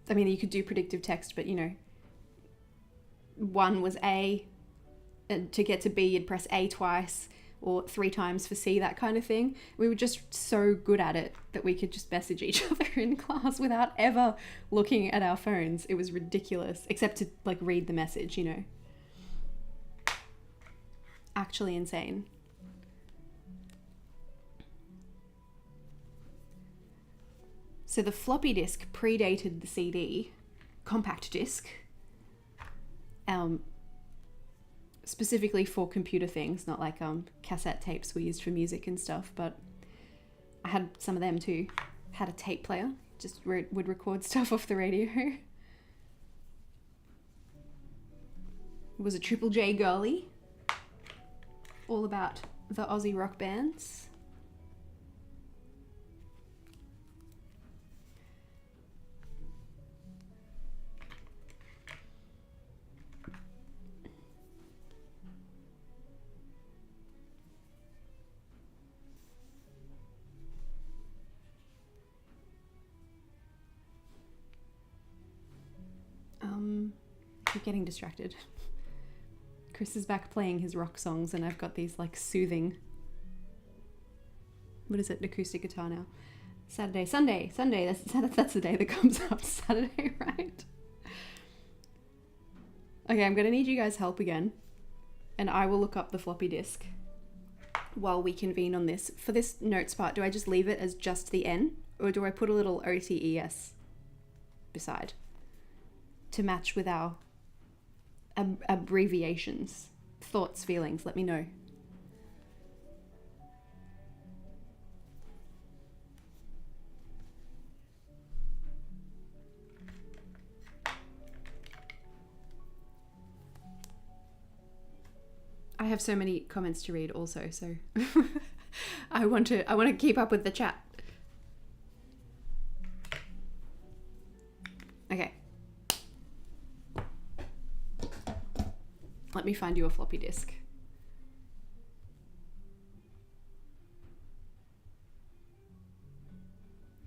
I mean, you could do predictive text, but you know, one was A, and to get to B you'd press A twice or 3 times for C, that kind of thing. We were just so good at it that we could just message each other in class without ever looking at our phones. It was ridiculous, except to like read the message, you know. Actually insane. So the floppy disk predated the CD, compact disc, specifically for computer things, not like cassette tapes we used for music and stuff, but I had some of them too. Had a tape player, just would record stuff off the radio. Was a Triple J girly, all about the Aussie rock bands. Keep getting distracted. Chris is back playing his rock songs and I've got these like soothing, what is it, acoustic guitar now. Sunday, that's the day that comes up, Saturday, right? Okay, I'm gonna need you guys' help again and I will look up the floppy disk while we convene on this. For this notes part, do I just leave it as just the N or do I put a little OTES beside to match with our abbreviations? Thoughts, feelings, let me know. I have so many comments to read also, so I want to keep up with the chat. Okay. Let me find you a floppy disk.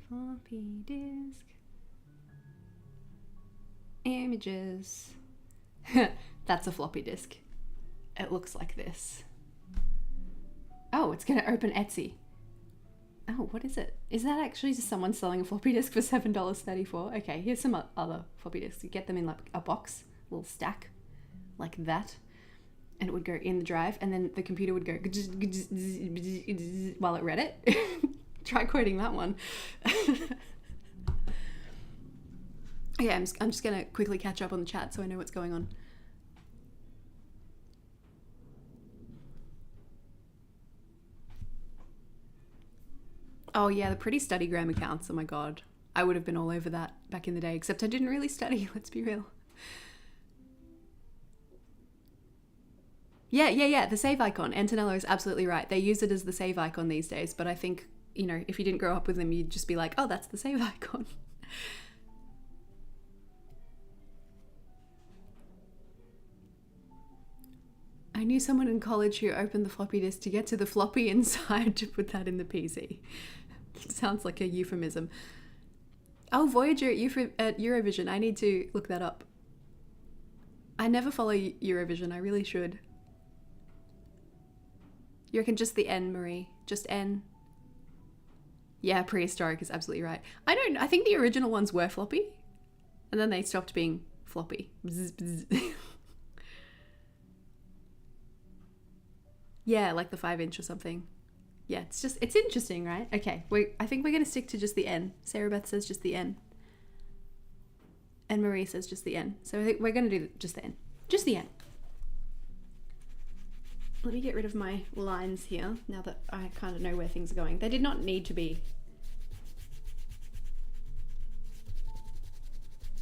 Floppy disk. Images. That's a floppy disk. It looks like this. Oh, it's gonna open Etsy. Oh, what is it? Is that actually just someone selling a floppy disk for $7.34? Okay, here's some other floppy disks. You get them in like a box, a little stack, like that. And it would go in the drive, and then the computer would go while it read it. Try quoting that one. Okay, I'm just gonna quickly catch up on the chat so I know what's going on. Oh yeah, the Pretty Studygram accounts, oh my god. I would have been all over that back in the day, except I didn't really study, let's be real. Yeah, the save icon. Antonello is absolutely right. They use it as the save icon these days, but I think, you know, if you didn't grow up with them, you'd just be like, oh, that's the save icon. I knew someone in college who opened the floppy disk to get to the floppy inside to put that in the PC. Sounds like a euphemism. Oh, Voyager at Eurovision. I need to look that up. I never follow Eurovision. I really should. You reckon just the N, Marie? Just N? Yeah, prehistoric is absolutely right. I think the original ones were floppy. And then they stopped being floppy. Bzz, bzz. Yeah, like the 5-inch or something. Yeah, it's interesting, right? Okay, I think we're going to stick to just the N. Sarah Beth says just the N. And Marie says just the N. So I think we're going to do just the N. Just the N. Let me get rid of my lines here, now that I kind of know where things are going. They did not need to be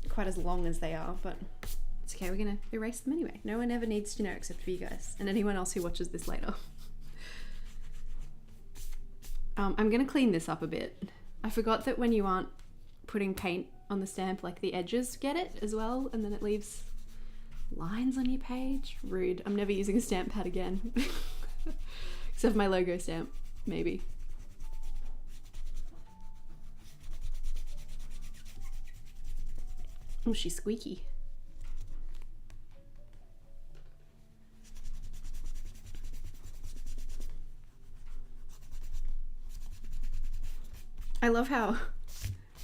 quite as long as they are, but it's okay, we're going to erase them anyway. No one ever needs to know except for you guys, and anyone else who watches this later. I'm going to clean this up a bit. I forgot that when you aren't putting paint on the stamp, like the edges get it as well, and then it leaves lines on your page. Rude. I'm never using a stamp pad again. Except for my logo stamp, maybe. Oh, she's squeaky. I love how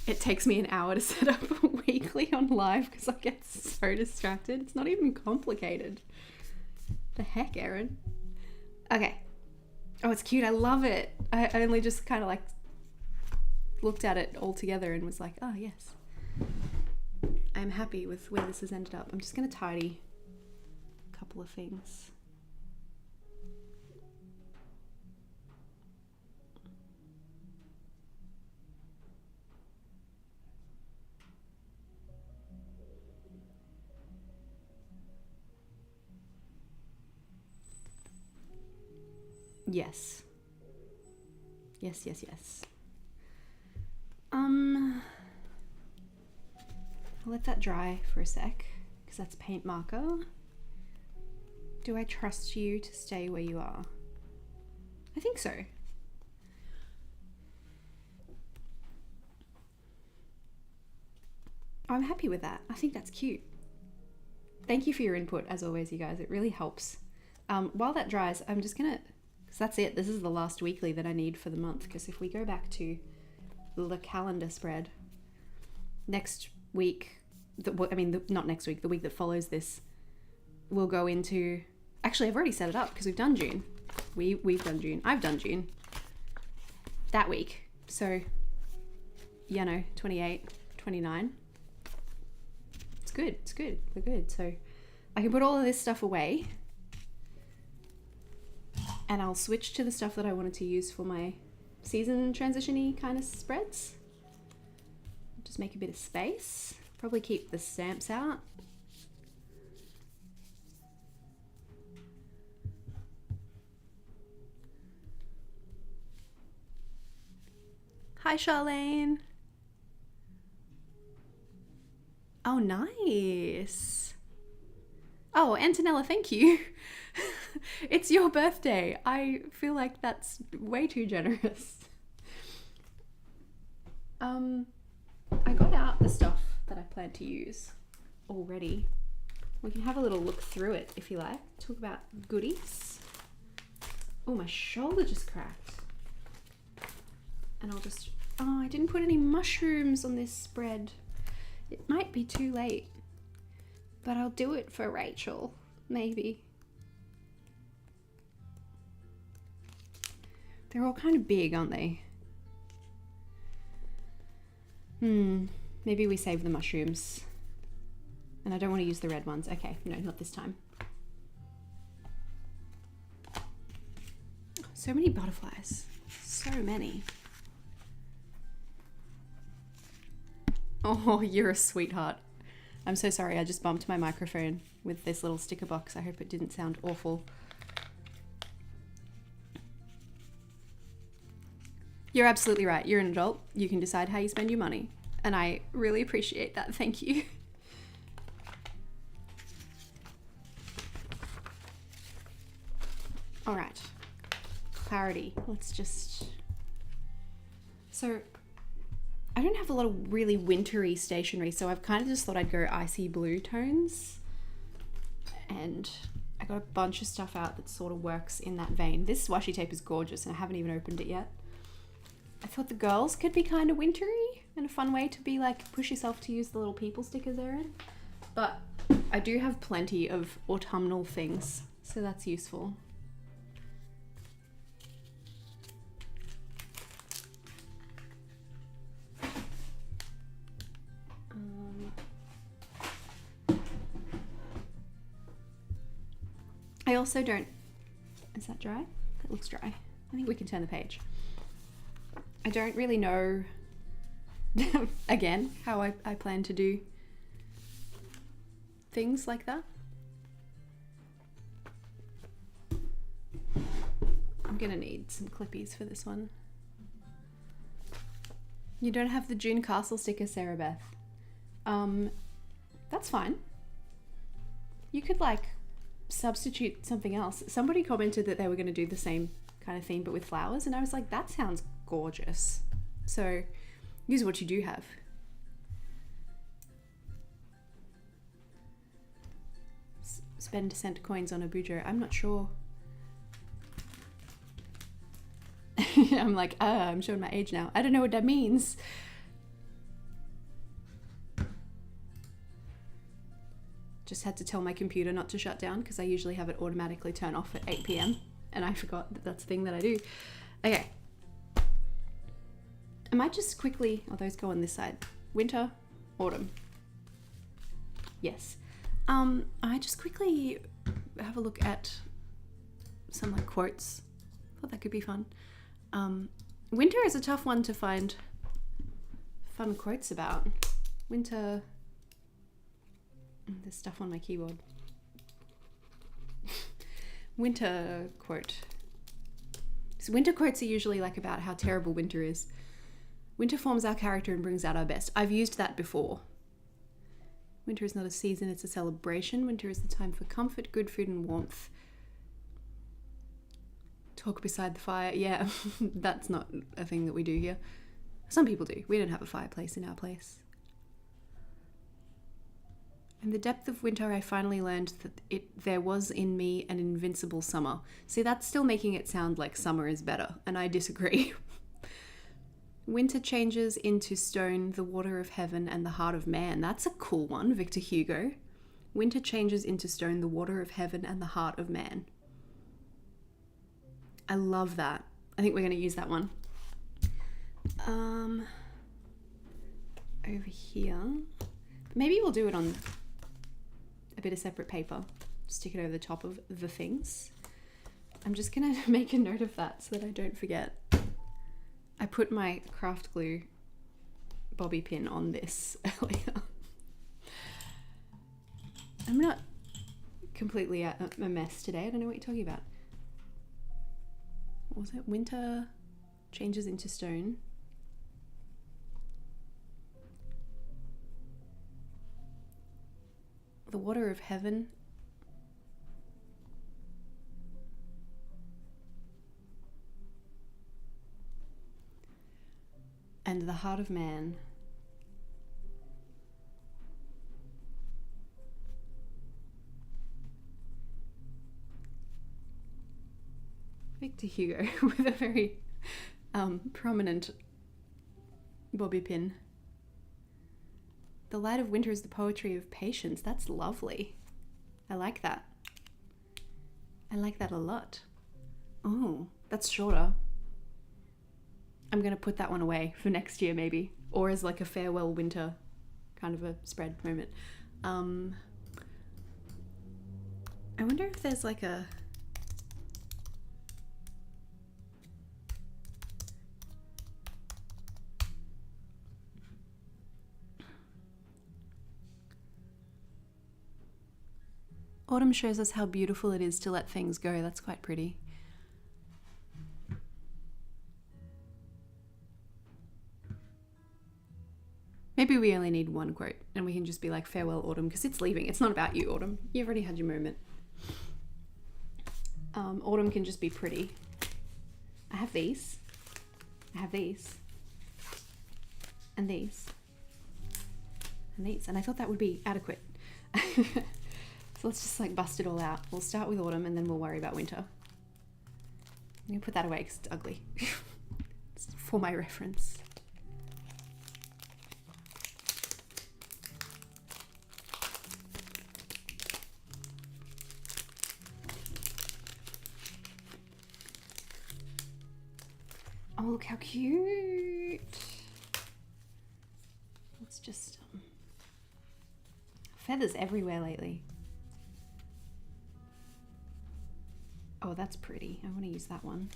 it takes me an hour to set up weekly on live because I get so distracted. It's not even complicated. The heck, Erin? Okay. Oh, it's cute. I love it. I only just kind of like looked at it all together and was like, oh yes, I'm happy with where this has ended up. I'm just going to tidy a couple of things. Yes. Yes, yes, yes. I'll let that dry for a sec, because that's paint marker. Do I trust you to stay where you are? I think so. I'm happy with that. I think that's cute. Thank you for your input, as always, you guys. It really helps. While that dries, I'm just gonna, because that's it. This is the last weekly that I need for the month, because if we go back to the calendar spread, next week, not next week, the week that follows this, we'll go into, actually I've already set it up because we've done June. We've done June. I've done June. That week. So, 28, 29. It's good, it's good, we're good. So I can put all of this stuff away and I'll switch to the stuff that I wanted to use for my season transition-y kind of spreads. Just make a bit of space. Probably keep the stamps out. Hi, Charlene. Oh, nice. Oh, Antonella, thank you. It's your birthday. I feel like that's way too generous. I got out the stuff that I plan to use already. We can have a little look through it if you like. Talk about goodies. Oh, my shoulder just cracked. And I'll just, oh, I didn't put any mushrooms on this spread. It might be too late, but I'll do it for Rachel, maybe. They're all kind of big, aren't they? Maybe we save the mushrooms. And I don't want to use the red ones. Okay, no, not this time. So many butterflies. So many. Oh, you're a sweetheart. I'm so sorry, I just bumped my microphone with this little sticker box. I hope it didn't sound awful. You're absolutely right. You're an adult. You can decide how you spend your money. And I really appreciate that. Thank you. All right. Clarity. Let's just... So, I don't have a lot of really wintry stationery, so I've kind of just thought I'd go icy blue tones. And I got a bunch of stuff out that sort of works in that vein. This washi tape is gorgeous and I haven't even opened it yet. I thought the girls could be kind of wintry and a fun way to be like, push yourself to use the little people stickers, Erin. But I do have plenty of autumnal things, so that's useful. I also don't, is that dry? That looks dry. I think we can turn the page. I don't really know, again, how I plan to do things like that. I'm gonna need some clippies for this one. You don't have the June Castle sticker, Sarah Beth. That's fine. You could like substitute something else. Somebody commented that they were going to do the same kind of theme but with flowers, and I was like, that sounds gorgeous. So use what you do have. Spend cent coins on a bujo. I'm not sure. I'm like, I'm showing my age now. I don't know what that means. Just had to tell my computer not to shut down because I usually have it automatically turn off at 8 p.m. and I forgot that that's a thing that I do. Okay. might just quickly, oh, those go on this side. Winter, autumn. Yes. I just quickly have a look at some like quotes. Thought that could be fun. Winter is a tough one to find fun quotes about. Winter. There's stuff on my keyboard. Winter quote. So winter quotes are usually like about how terrible winter is. Winter forms our character and brings out our best. I've used that before. Winter is not a season, it's a celebration. Winter is the time for comfort, good food and warmth. Talk beside the fire. Yeah, that's not a thing that we do here. Some people do. We don't have a fireplace in our place. In the depth of winter, I finally learned that there was in me an invincible summer. See, that's still making it sound like summer is better, and I disagree. Winter changes into stone, the water of heaven, and the heart of man. That's a cool one, Victor Hugo. Winter changes into stone, the water of heaven, and the heart of man. I love that. I think we're going to use that one. Over here. Maybe we'll do it on a bit of separate paper. Stick it over the top of the things. I'm just going to make a note of that so that I don't forget. I put my craft glue bobby pin on this earlier. I'm not completely a mess today. I don't know what you're talking about. What was it? Winter changes into stone. The water of heaven. And the heart of man. Victor Hugo with a very prominent bobby pin. The light of winter is the poetry of patience. That's lovely. I like that. I like that a lot. Oh, that's shorter. I'm going to put that one away for next year maybe, or as like a farewell winter kind of a spread moment. I wonder if there's like a... Autumn shows us how beautiful it is to let things go. That's quite pretty. Maybe we only need one quote and we can just be like, farewell autumn, because it's leaving. It's not about you, autumn. You've already had your moment. Autumn can just be pretty. I have these. I have these. And these. And these. And I thought that would be adequate. So let's just like bust it all out. We'll start with autumn and then we'll worry about winter. I'm going to put that away because it's ugly. It's for my reference. Oh, look how cute. It's just feathers everywhere lately. Oh, that's pretty. I want to use that one.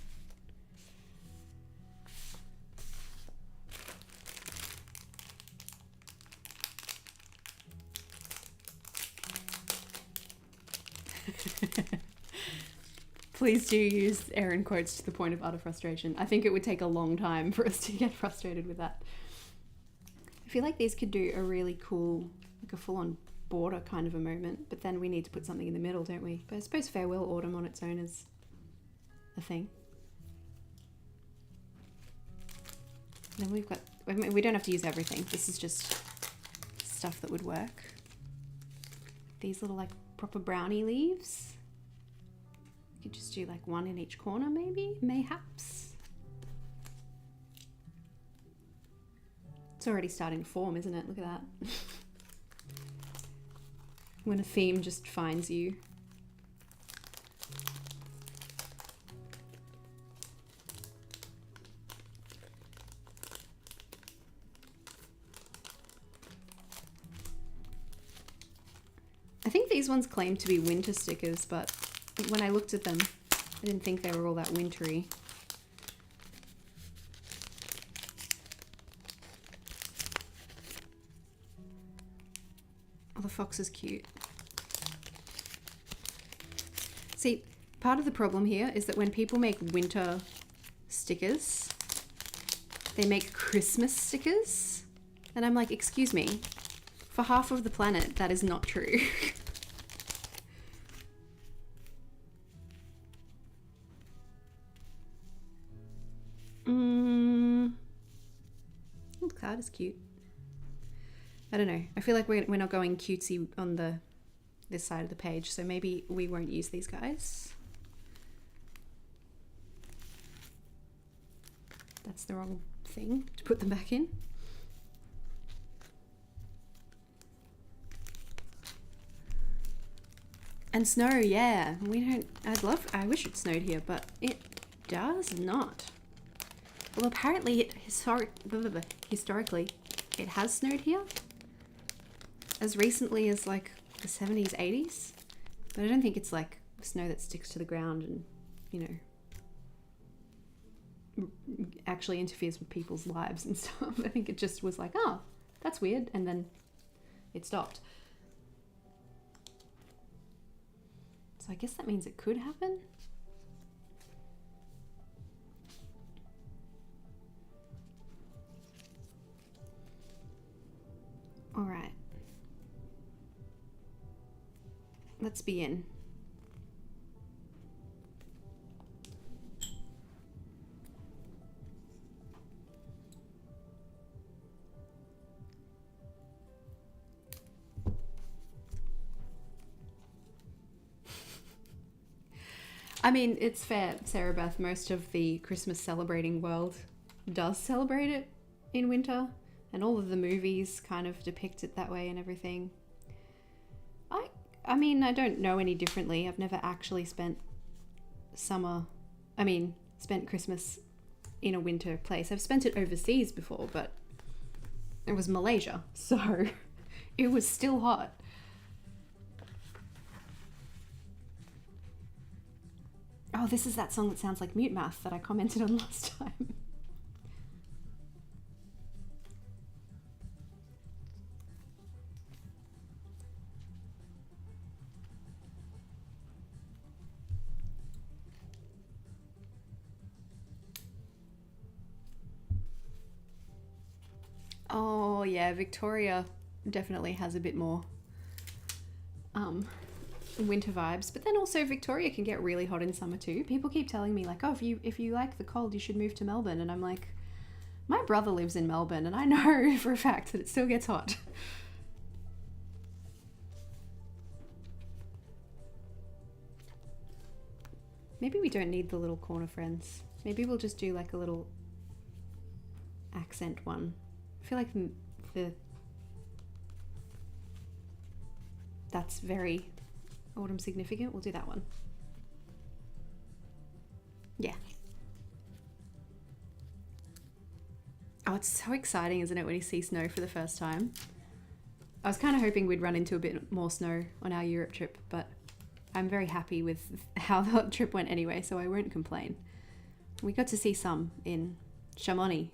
Please do use Erin quotes to the point of utter frustration. I think it would take a long time for us to get frustrated with that. I feel like these could do a really cool, like a full-on border kind of a moment, but then we need to put something in the middle, don't we? But I suppose farewell autumn on its own is a thing. Then we've got, I mean, we don't have to use everything. This is just stuff that would work. These little like proper brownie leaves. You could just do like one in each corner maybe, mayhaps. It's already starting to form, isn't it? Look at that. When a theme just finds you. think these ones claim to be winter stickers, but when I looked at them, I didn't think they were all that wintry. Oh, the fox is cute. See, part of the problem here is that when people make winter stickers, they make Christmas stickers. And I'm like, excuse me, for half of the planet, that is not true. Oh, the card is cute. I don't know. I feel like we're not going cutesy on this side of the page, so maybe we won't use these guys. That's the wrong thing to put them back in. And snow, yeah. We don't, I wish it snowed here, but it does not. Well, apparently historically, it has snowed here. As recently as like the 70s, 80s. But I don't think it's like snow that sticks to the ground and, you know, actually interferes with people's lives and stuff. I think it just was like, oh, that's weird. And then it stopped. So I guess that means it could happen. All right. Let's begin. I mean, it's fair, Sarah Beth, most of the Christmas celebrating world does celebrate it in winter, and all of the movies kind of depict it that way and everything. I mean, I don't know any differently. I've never actually spent Christmas in a winter place. I've spent it overseas before, but it was Malaysia, so it was still hot. Oh, this is that song that sounds like Mute Math that I commented on last time. Oh yeah, Victoria definitely has a bit more winter vibes, but then also Victoria can get really hot in summer too. People keep telling me like, oh, if you like the cold, you should move to Melbourne, and I'm like, my brother lives in Melbourne and I know for a fact that it still gets hot. Maybe we don't need the little corner friends. Maybe we'll just do like a little accent one. I feel like that's very autumn significant. We'll do that one. Yeah. Oh, it's so exciting, isn't it, when you see snow for the first time? I was kind of hoping we'd run into a bit more snow on our Europe trip, but I'm very happy with how the trip went anyway, so I won't complain. We got to see some in Chamonix.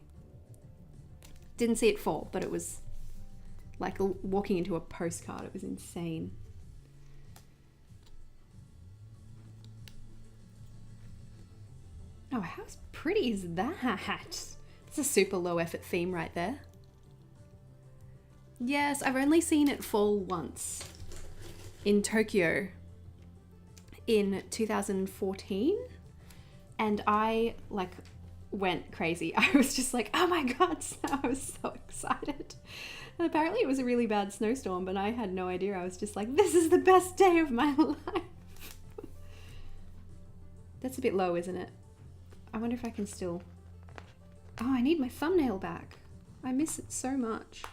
Didn't see it fall, but it was like walking into a postcard. It was insane. Oh, how pretty is that? It's a super low effort theme right there. Yes, I've only seen it fall once in Tokyo in 2014, and I like went crazy. I was just like, oh my god, snow. I was so excited. And apparently it was a really bad snowstorm, but I had no idea. I was just like, this is the best day of my life. That's a bit low, isn't it? I wonder if I can still... Oh, I need my thumbnail back. I miss it so much.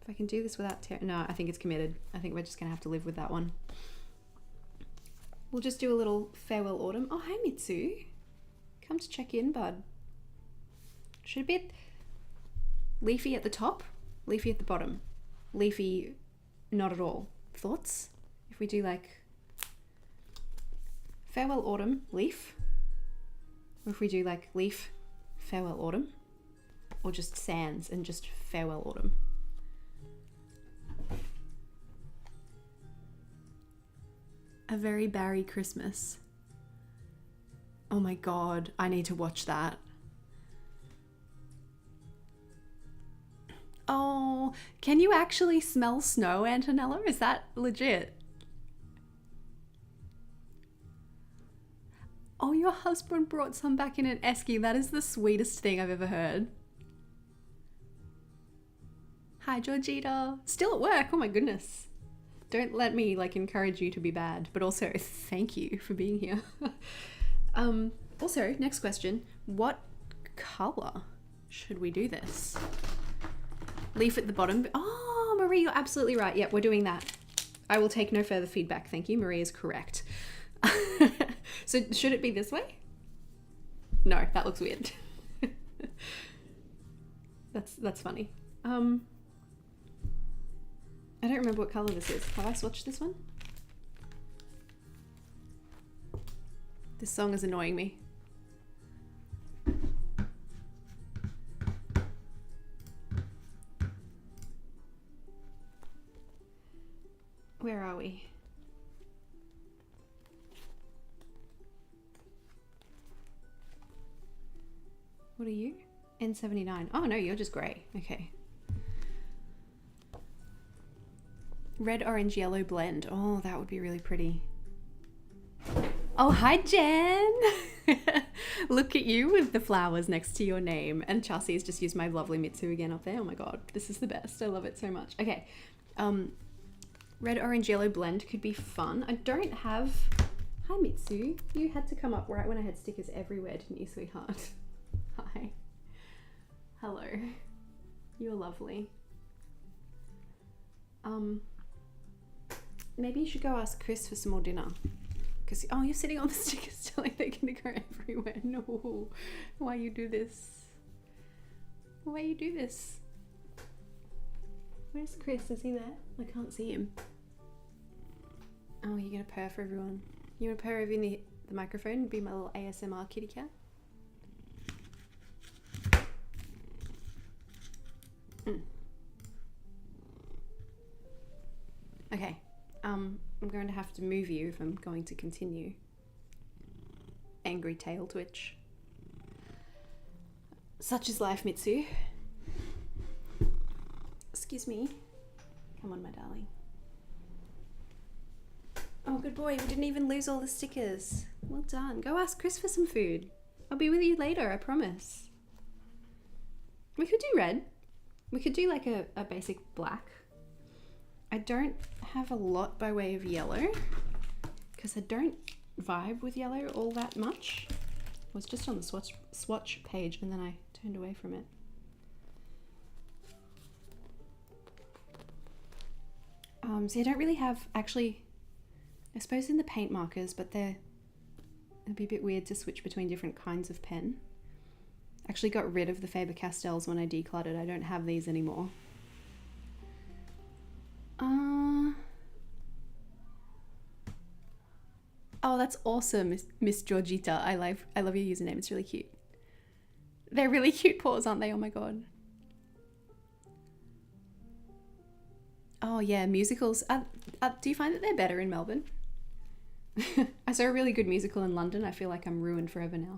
If I can do this without no, I think it's committed. I think we're just gonna have to live with that one. We'll just do a little farewell autumn. Oh, hi Mitsu. Come to check in, bud. Should it be leafy at the top Leafy at the bottom. Leafy, not at all. Thoughts? If we do like farewell autumn, leaf. Or if we do like leaf, farewell autumn. Or just sans and just farewell autumn. A Very Barry Christmas. Oh my god, I need to watch that. Oh, can you actually smell snow, Antonella? Is that legit? Oh, your husband brought some back in an esky. That is the sweetest thing I've ever heard. Hi, Georgita. Still at work. Oh my goodness. Don't let me like encourage you to be bad, but also thank you for being here. Also, next question. What color should we do this? Leaf at the bottom. Oh, Marie, you're absolutely right. Yep, we're doing that. I will take no further feedback. Thank you. Marie is correct. So should it be this way? No, that looks weird. That's funny. I don't remember what color this is. Have I swatched this one? This song is annoying me. Where are we? What are you? N79. Oh no, you're just grey. Okay. Red, orange, yellow blend. Oh, that would be really pretty. Oh, hi Jen! Look at you with the flowers next to your name. And Chelsea's just used my lovely Mitsu again up there. Oh my god, this is the best. I love it so much. Okay. Red, orange, yellow blend could be fun. I don't have... Hi Mitsu. You had to come up right when I had stickers everywhere, didn't you, sweetheart? Hi. Hello. You're lovely. Maybe you should go ask Chris for some more dinner. Because, oh, you're sitting on the stickers telling they're going to go everywhere. No. Why you do this? Why you do this? Where's Chris? Is he there? I can't see him. Oh, you're going to purr for everyone. You want to purr over in the microphone and be my little ASMR kitty cat? Okay. I'm going to have to move you if I'm going to continue. Angry tail twitch. Such is life, Mitsu. Excuse me. Come on, my darling. Oh, good boy. We didn't even lose all the stickers. Well done. Go ask Chris for some food. I'll be with you later, I promise. We could do red. We could do like a basic black. I don't have a lot by way of yellow because I don't vibe with yellow all that much. I was just on the swatch page and then I turned away from it. So I don't really have, actually, I suppose in the paint markers, but it'd be a bit weird to switch between different kinds of pen. Actually got rid of the Faber-Castells when I decluttered. I don't have these anymore. Oh, that's awesome, Miss Georgita. I love your username. It's really cute. They're really cute paws, aren't they? Oh my god. Oh yeah, musicals. Do you find that they're better in Melbourne? I saw a really good musical in London. I feel like I'm ruined forever now.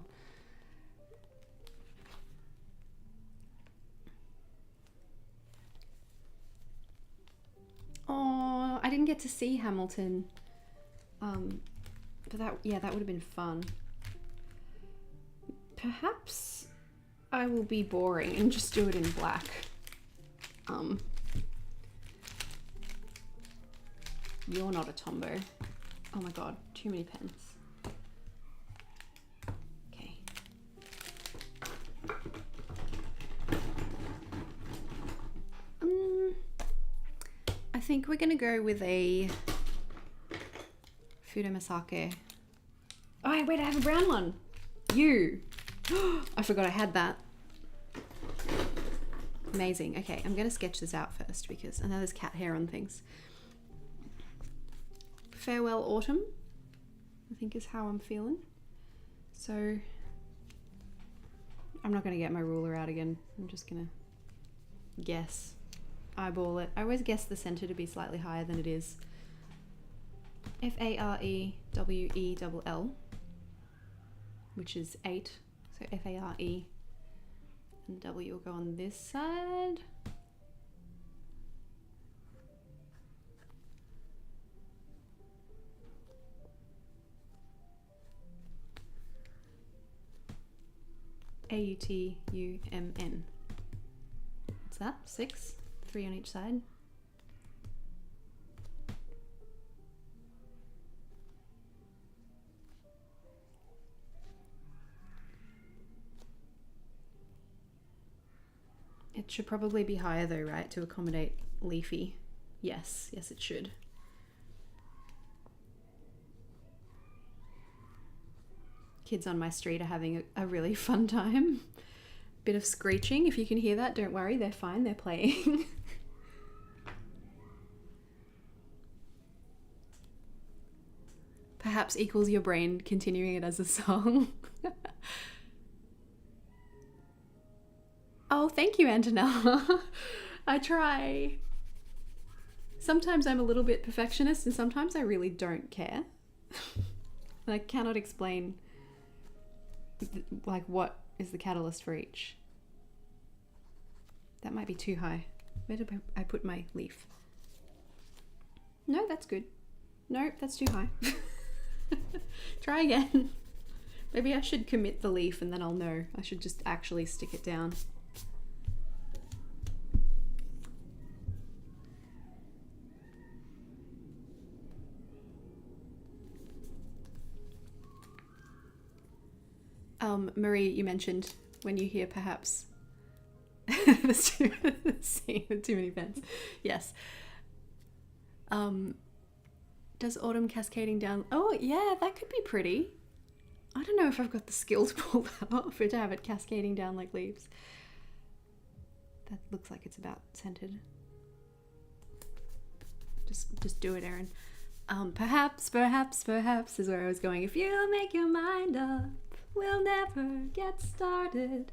Oh, I didn't get to see Hamilton. But that would have been fun. Perhaps I will be boring and just do it in black. You're not a Tombo. Oh my god, too many pens. Okay. I think we're gonna go with a Fudomasake. Oh wait, I have a brown one. I forgot I had that. Amazing. Okay, I'm going to sketch this out first because I know there's cat hair on things. Farewell Autumn, I think is how I'm feeling. So I'm not going to get my ruler out again. I'm just going to guess, eyeball it. I always guess the center to be slightly higher than it is. Farewell, which is 8. So Fare, and W will go on this side. AUTUMN. What's that? 6? 3 on each side. It should probably be higher though, right? To accommodate leafy. Yes, yes it should. Kids on my street are having a really fun time. Bit of screeching, if you can hear that, don't worry, they're fine, they're playing. Perhaps equals your brain continuing it as a song. Oh, thank you, Antonella. I try. Sometimes I'm a little bit perfectionist and sometimes I really don't care. I cannot explain like what is the catalyst for each. That might be too high. Where did I put my leaf? No, that's good. No, that's too high. Try again. Maybe I should commit the leaf and then I'll know. I should just actually stick it down. Marie, you mentioned when you hear perhaps there's too many vents. Yes. Does autumn cascading down? Oh yeah, that could be pretty. I don't know if I've got the skill to pull that off or to have it cascading down like leaves. That looks like it's about centered. Just do it, Erin. Perhaps is where I was going. If you make your mind up, we'll never get started,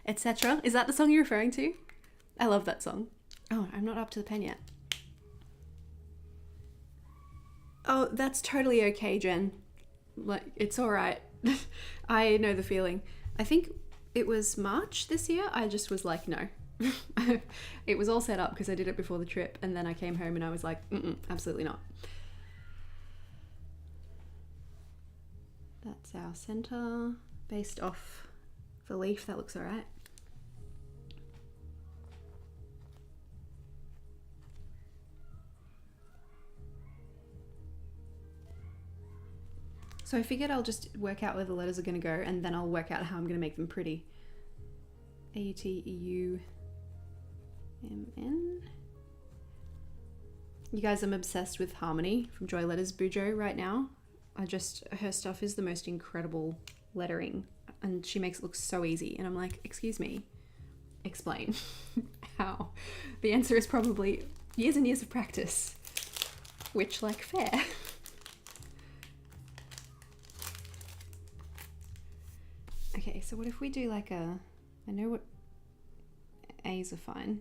etc. Is that the song you're referring to? I love that song. Oh, I'm not up to the pen yet. Oh, that's totally okay, Jen. Like, it's all right. I know the feeling. I think it was March this year. I just was like, no. It was all set up because I did it before the trip, and then I came home and I was like, absolutely not. That's our center based off the leaf. That looks all right. So I figured I'll just work out where the letters are going to go and then I'll work out how I'm going to make them pretty. AUTEUMN. You guys, I'm obsessed with Harmony from Joy Letters Bujo right now. Her stuff is the most incredible lettering and she makes it look so easy. And I'm like, excuse me, explain how. The answer is probably years and years of practice, which, like, fair. Okay, so what if we do like I know what A's are fine.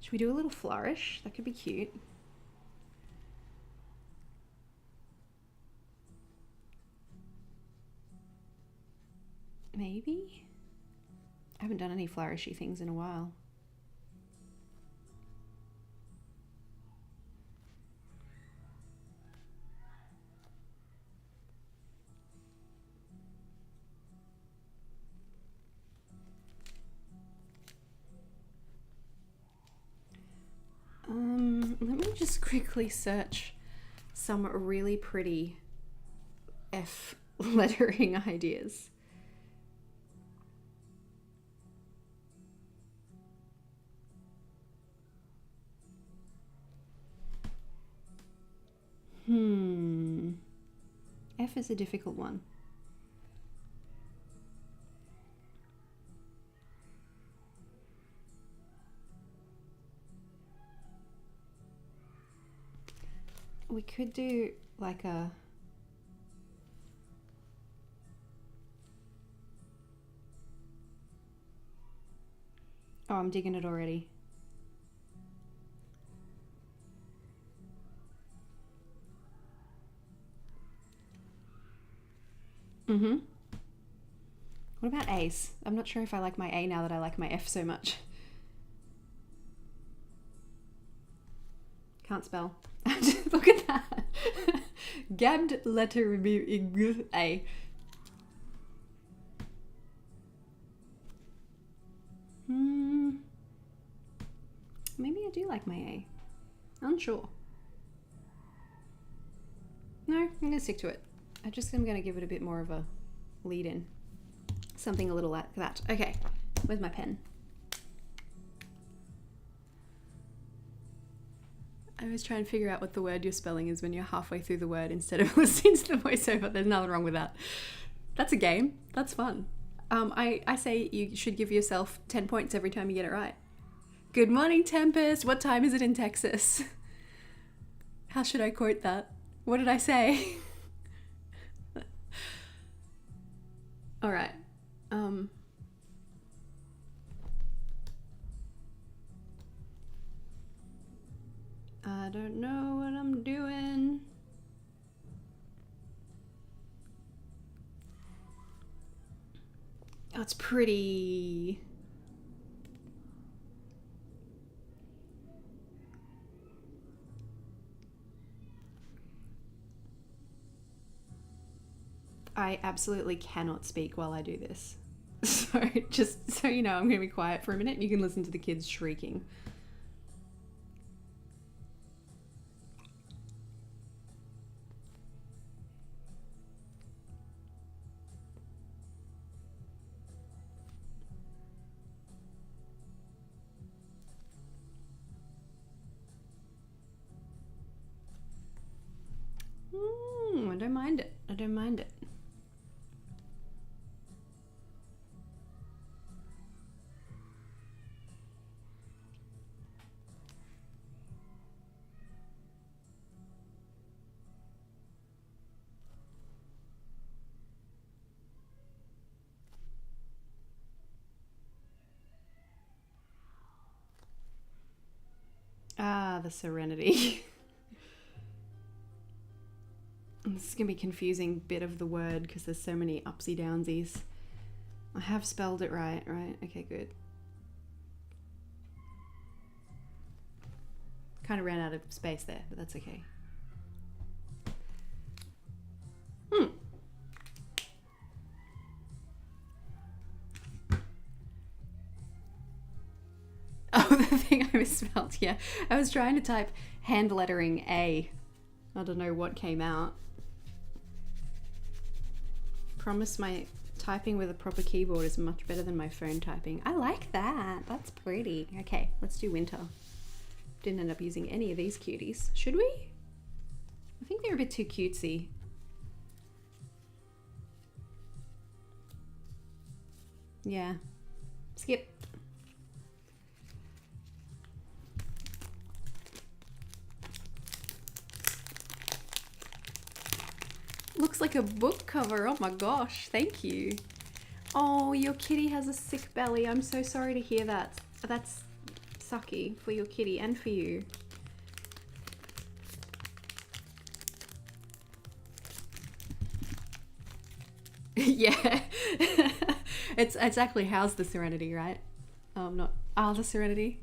Should we do a little flourish? That could be cute. Maybe? I haven't done any flourishy things in a while. Let me just quickly search some really pretty F lettering ideas. F is a difficult one. We could do like a... Oh, I'm digging it already. Mm-hmm. What about A's? I'm not sure if I like my A now that I like my F so much. Can't spell. Look at that. Gabbed letter A. Maybe I do like my A. Unsure. No, I'm gonna stick to it. I'm gonna give it a bit more of a lead in. Something a little like that. Okay, where's my pen? I always try and figure out what the word you're spelling is when you're halfway through the word instead of listening to the voiceover. There's nothing wrong with that. That's a game. That's fun. I say you should give yourself 10 points every time you get it right. Good morning, Tempest. What time is it in Texas? How should I quote that? What did I say? All right. I don't know what I'm doing. Oh, it's pretty. I absolutely cannot speak while I do this. So just so you know, I'm going to be quiet for a minute and you can listen to the kids shrieking. I don't mind it. I don't mind it. Ah, the Serenity. This is going to be a confusing bit of the word because there's so many upsy downsies. I have spelled it right? Okay, good. Kind of ran out of space there, but that's okay. Oh, the thing I misspelled, yeah. I was trying to type hand lettering A. I don't know what came out. Promise my typing with a proper keyboard is much better than my phone typing. I like that. That's pretty. Okay, let's do winter. Didn't end up using any of these cuties. Should we? I think they're a bit too cutesy. Yeah. Skip. Looks like a book cover. Oh my gosh, thank you. Oh, your kitty has a sick belly. I'm so sorry to hear that. That's sucky for your kitty and for you. Yeah. It's exactly how's the Serenity, right? Not the Serenity.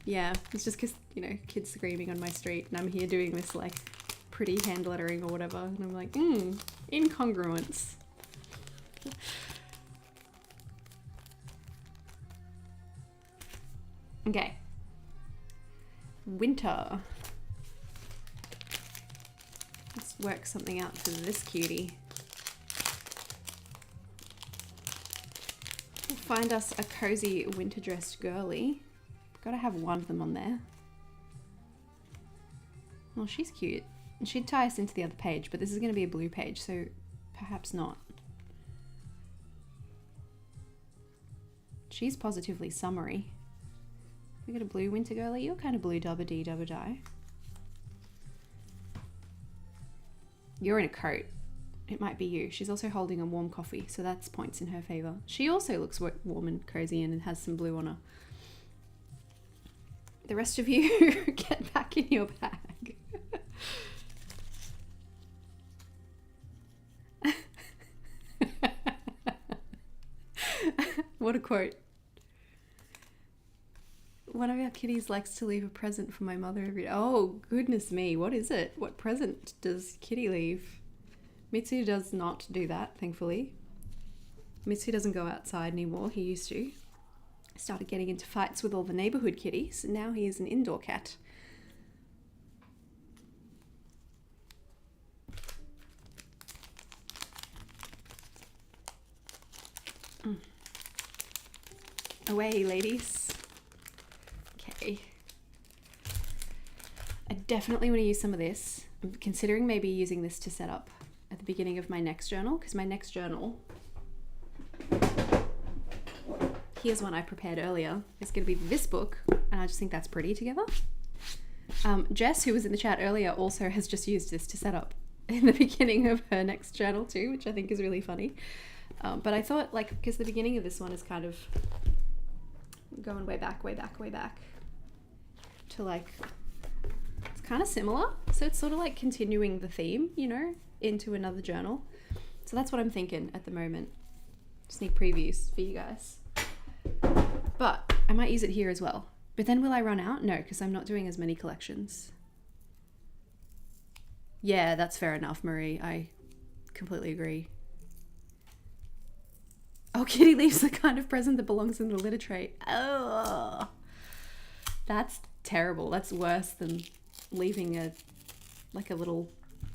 Yeah, it's just because, you know, kids screaming on my street and I'm here doing this like pretty hand lettering or whatever, and I'm like, incongruence. Okay. Winter. Let's work something out for this cutie. We'll find us a cozy winter dressed girly. Gotta have one of them on there. Well, she's cute. And she'd tie us into the other page, but this is going to be a blue page, so Perhaps not. She's positively summery. We got a blue winter girlie. You're kind of blue dubba dee dubba die. You're in a coat. It might be you. She's also holding a warm coffee, so that's points in her favour. She also looks warm and cozy and has some blue on her. The rest of you, get back in your bag. What a quote. One of our kitties likes to leave a present for my mother every day. Oh, goodness me. What is it? What present does Kitty leave? Mitsu does not do that, thankfully. Mitsu doesn't go outside anymore. He used to. Started getting into fights with all the neighborhood kitties, and now he is an indoor cat. Away, ladies. Okay. I definitely want to use some of this. I'm considering maybe using this to set up at the beginning of my next journal, because my next journal, here's one I prepared earlier. It's going to be this book, and I just think that's pretty together. Jess, who was in the chat earlier, also has just used this to set up in the beginning of her next journal too, which I think is really funny. But I thought, like, because the beginning of this one is kind of going way back to, like, it's kind of similar. So it's sort of like continuing the theme, you know, into another journal. So that's what I'm thinking at the moment. Sneak previews for you guys. But I might use it here as well. But then will I run out? No, because I'm not doing as many collections. Yeah, that's fair enough, Marie. I completely agree. Oh, Kitty leaves the kind of present that belongs in the litter tray. Oh, that's terrible. That's worse than leaving a little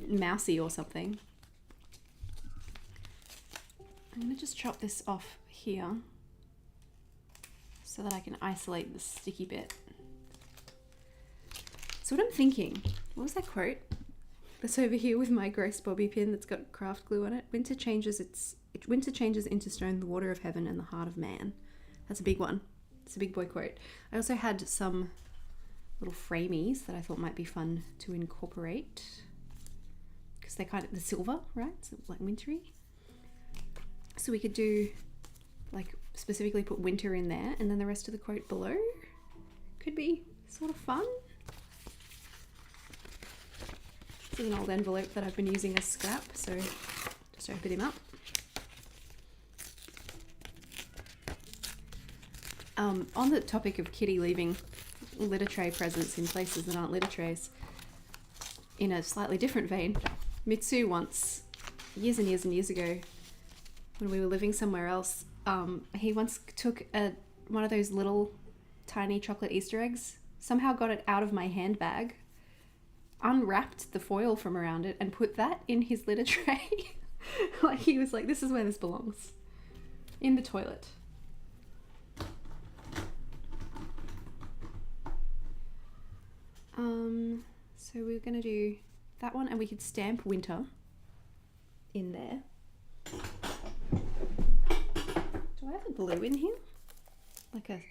mousey or something. I'm gonna just chop this off here so that I can isolate the sticky bit. So what I'm thinking, what was that quote? That's over here with my Grace Bobby pin that's got craft glue on it. Winter changes into stone the water of heaven and the heart of man. That's a big one. It's a big boy quote. I also had some little framies that I thought might be fun to incorporate because they're kind of the silver, right? So like wintry. So we could do, like, specifically put winter in there and then the rest of the quote below. Could be sort of fun. This is an old envelope that I've been using as scrap, so just open him up. On the topic of Kitty leaving litter tray presents in places that aren't litter trays, in a slightly different vein, Mitsu once, years and years and years ago, when we were living somewhere else, he once took one of those little tiny chocolate Easter eggs, somehow got it out of my handbag, unwrapped the foil from around it, and put that in his litter tray. Like, he was like, this is where this belongs. In the toilet. So we're gonna do that one, and we could stamp winter in there. Do I have a blue in here? Like a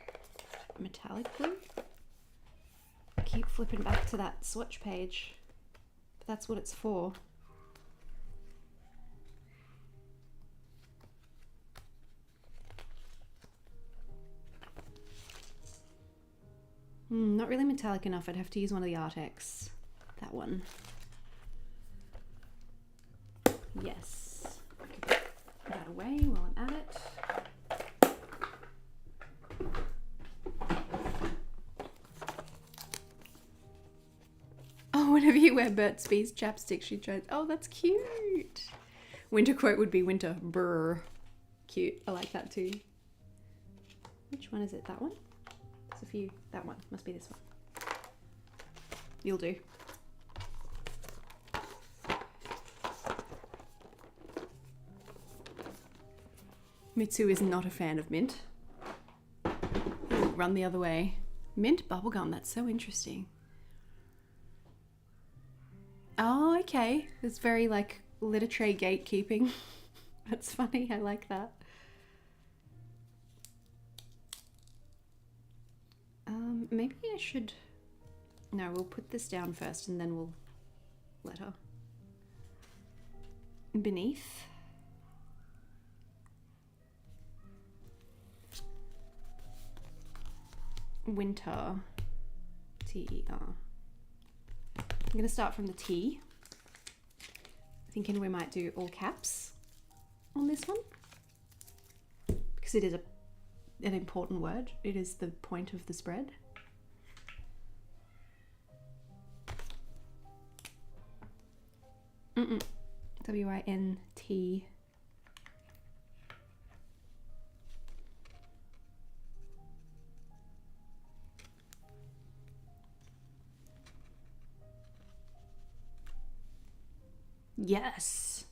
metallic blue? I keep flipping back to that swatch page, but that's what it's for. Not really metallic enough. I'd have to use one of the Artex. That one. Yes. Put that away while I'm at it. Oh, whenever you wear Burt's Bees chapstick, she tries. Oh, that's cute. Winter quote would be winter. Brr. Cute. I like that too. Which one is it? That one? There's a few. That one. Must be this one. You'll do. Mitsu is not a fan of mint. He'll run the other way. Mint bubblegum. That's so interesting. Oh, okay. It's very, like, litter tray gatekeeping. That's funny, I like that. Maybe I should... No, we'll put this down first and then we'll letter. Beneath. Winter. T-E-R. I'm going to start from the T. Thinking we might do all caps on this one. Because it is an important word. It is the point of the spread. W-I-N-T. Yes.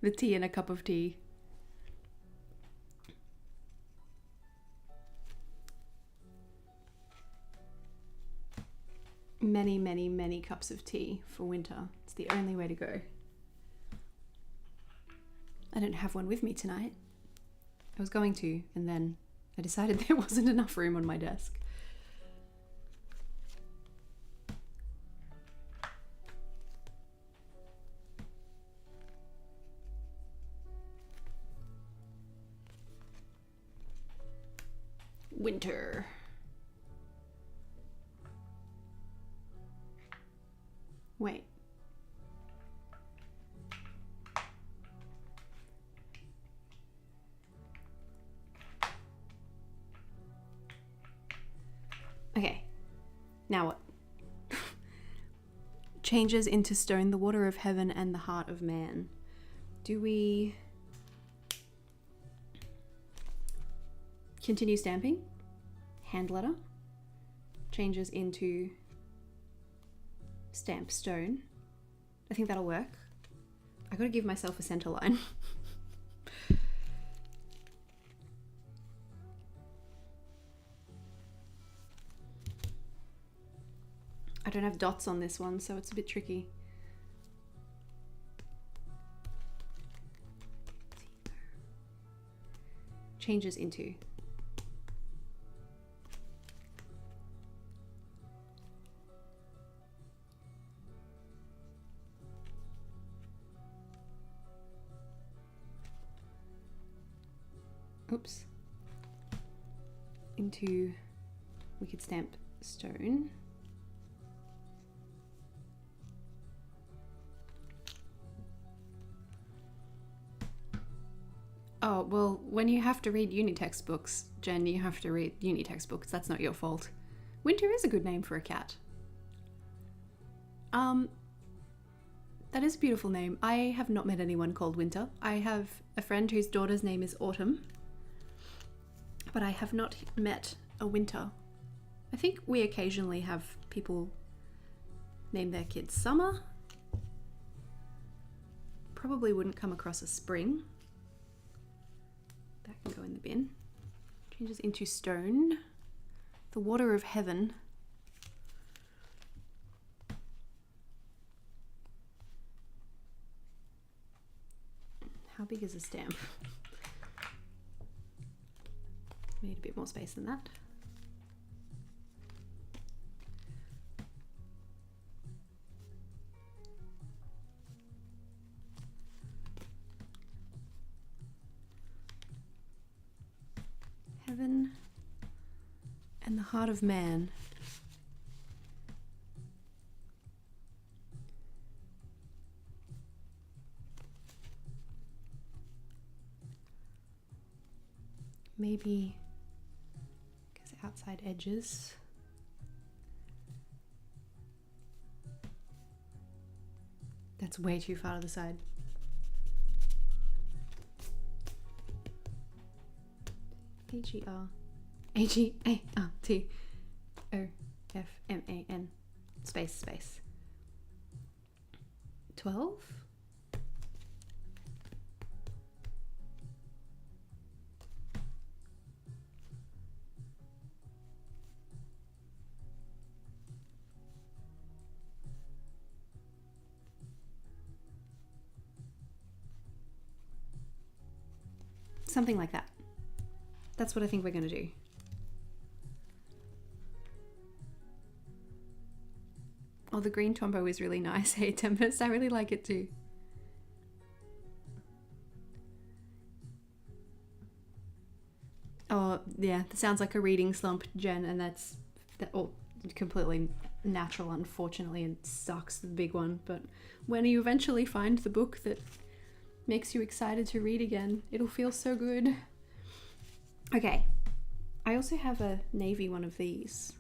The tea in a cup of tea. Many, many, many cups of tea for winter. It's the only way to go. I don't have one with me tonight. I was going to, and then I decided there wasn't enough room on my desk. Winter. Wait. Okay. Now what? Changes into stone, the water of heaven and the heart of man. Do we continue stamping? Hand letter. Changes into stamp stone. I think that'll work. I gotta give myself a center line. I don't have dots on this one, so it's a bit tricky. Changes into. Oops. Into, we could stamp stone. Oh, well, when you have to read uni textbooks, Jen, you have to read uni textbooks. That's not your fault. Winter is a good name for a cat. That is a beautiful name. I have not met anyone called Winter. I have a friend whose daughter's name is Autumn, but I have not met a Winter. I think we occasionally have people name their kids Summer. Probably wouldn't come across a Spring. That can go in the bin. Changes into stone. The water of heaven. How big is a stamp? Need a bit more space than that. Heaven and the heart of man. Maybe because outside edges. That's way too far to the side. Heartofman space 12. Something like that. That's what I think we're going to do. Oh, the green Tombow is really nice. Hey, Tempest, I really like it too. Oh, yeah, that sounds like a reading slump, Jen, and that's completely natural, unfortunately, and sucks, the big one. But when you eventually find the book that makes you excited to read again, it'll feel so good. Okay, I also have a navy one of these.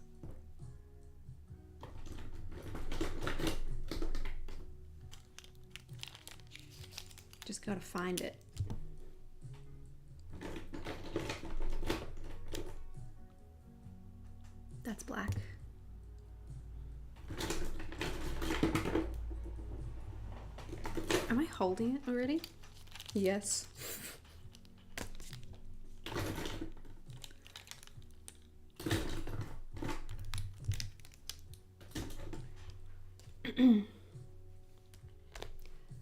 Just gotta find it. That's black. Am I holding it already? Yes.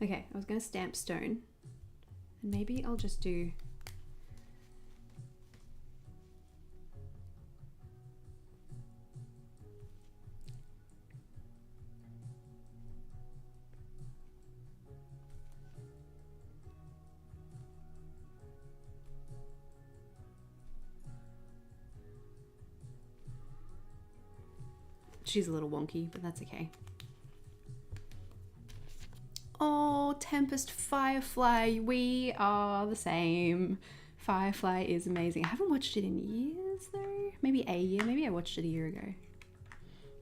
Okay, I was gonna stamp stone, and maybe I'll just do she's a little wonky, but that's okay. Oh, Tempest Firefly, we are the same. Firefly is amazing. I haven't watched it in years though. Maybe a year, maybe I watched it a year ago.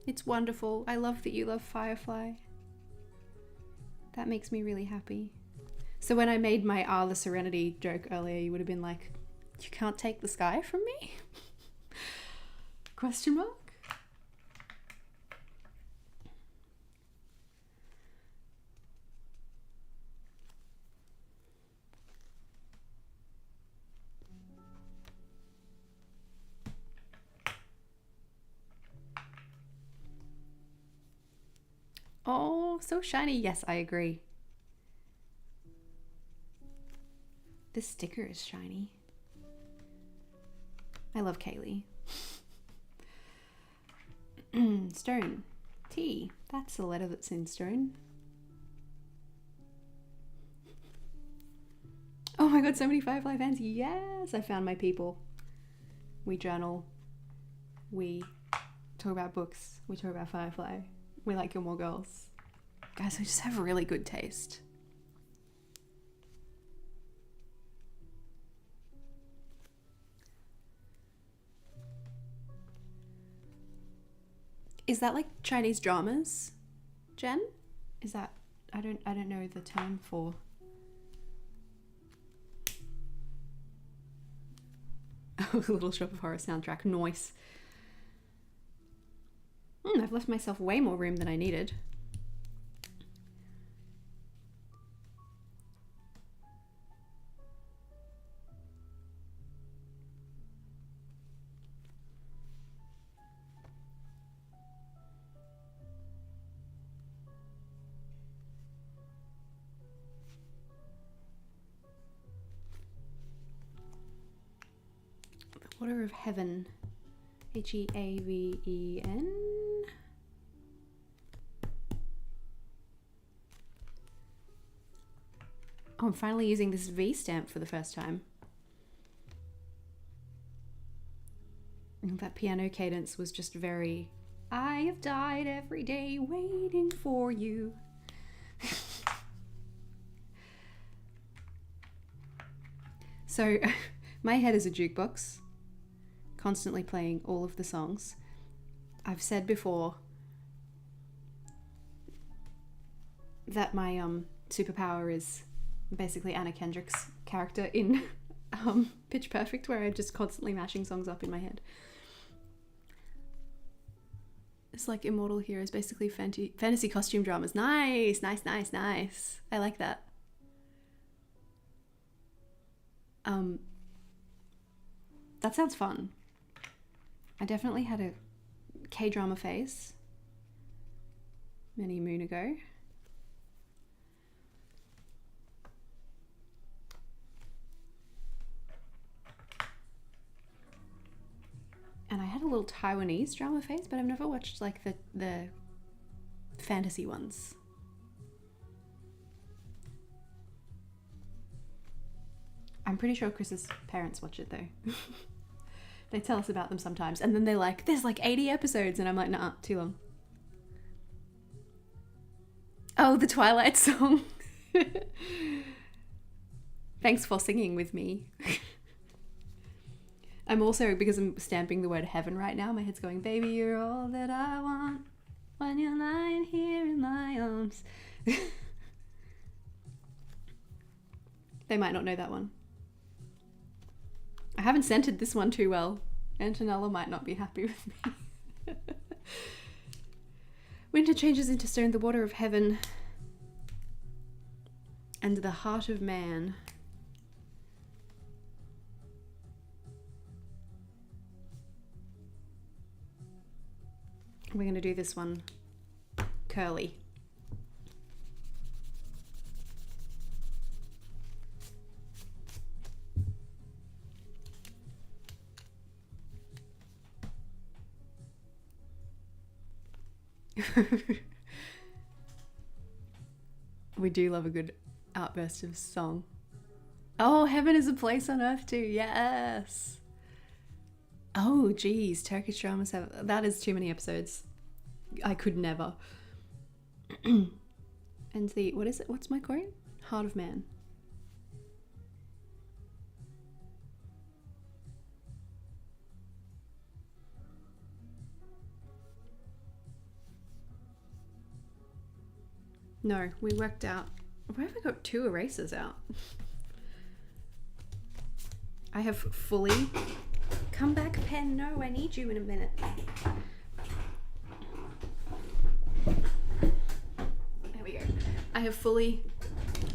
It's wonderful. I love that you love Firefly. That makes me really happy. So when I made my the Serenity joke earlier, you would have been like, you can't take the sky from me? Question mark? Oh, so shiny. Yes, I agree. This sticker is shiny. I love Kaylee. Stone. T. That's the letter that's in stone. Oh my god, so many Firefly fans. Yes, I found my people. We journal. We talk about books. We talk about Firefly. We like Gilmore Girls. Guys, I just have really good taste. Is that like Chinese dramas, Jen? Is that, I don't know the term for. Little Shop of Horror soundtrack, noise. I've left myself way more room than I needed. The Water of Heaven. Heaven. Oh, I'm finally using this V stamp for the first time. That piano cadence was just very, I have died every day waiting for you. So my head is a jukebox, constantly playing all of the songs. I've said before that my superpower is basically Anna Kendrick's character in Pitch Perfect, where I'm just constantly mashing songs up in my head. It's like Immortal Heroes, basically fantasy costume dramas. Nice, nice, nice, nice. I like that. That sounds fun. I definitely had a K-drama phase many a moon ago. And I had a little Taiwanese drama phase, but I've never watched like the fantasy ones. I'm pretty sure Chris's parents watch it though. They tell us about them sometimes, and then they're like, there's like 80 episodes, and I'm like, nah, too long. Oh, the Twilight song. Thanks for singing with me. I'm also, because I'm stamping the word heaven right now, my head's going, baby, you're all that I want when you're lying here in my arms. They might not know that one. I haven't scented this one too well. Antonella might not be happy with me. Winter changes into stone, the water of heaven, and the heart of man. We're going to do this one curly. We do love a good outburst of song. Oh, heaven is a place on earth too. Yes. Oh, geez. Turkish dramas have... That is too many episodes. I could never. And the... What is it? What's my quote? Heart of Man. No, we worked out... Why have I got 2 erasers out? I have fully... Come back, pen. No, I need you in a minute. There we go. I have fully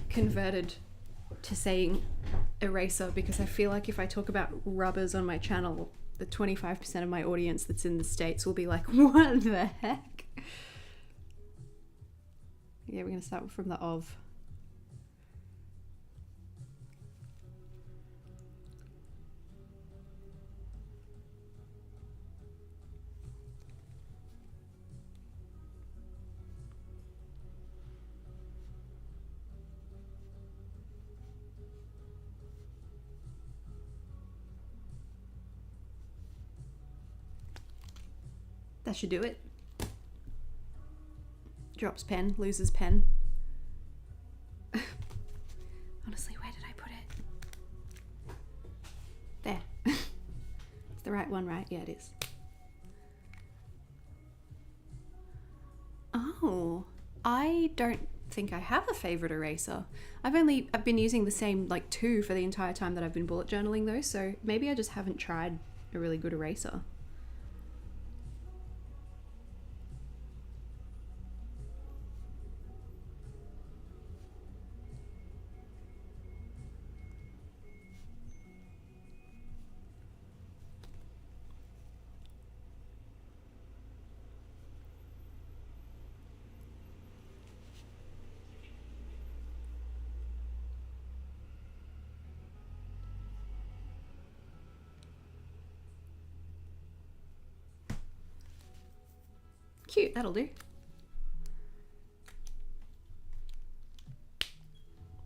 converted to saying eraser because I feel like if I talk about rubbers on my channel, the 25% of my audience that's in the States will be like, what the heck? Yeah, we're going to start from the of. That should do it. Drops pen, loses pen. Honestly, where did I put it? There. It's the right one, right? Yeah, it is. Oh, I don't think I have a favorite eraser. I've been using the same like 2 for the entire time that I've been bullet journaling though, so maybe I just haven't tried a really good eraser. Cute, that'll do.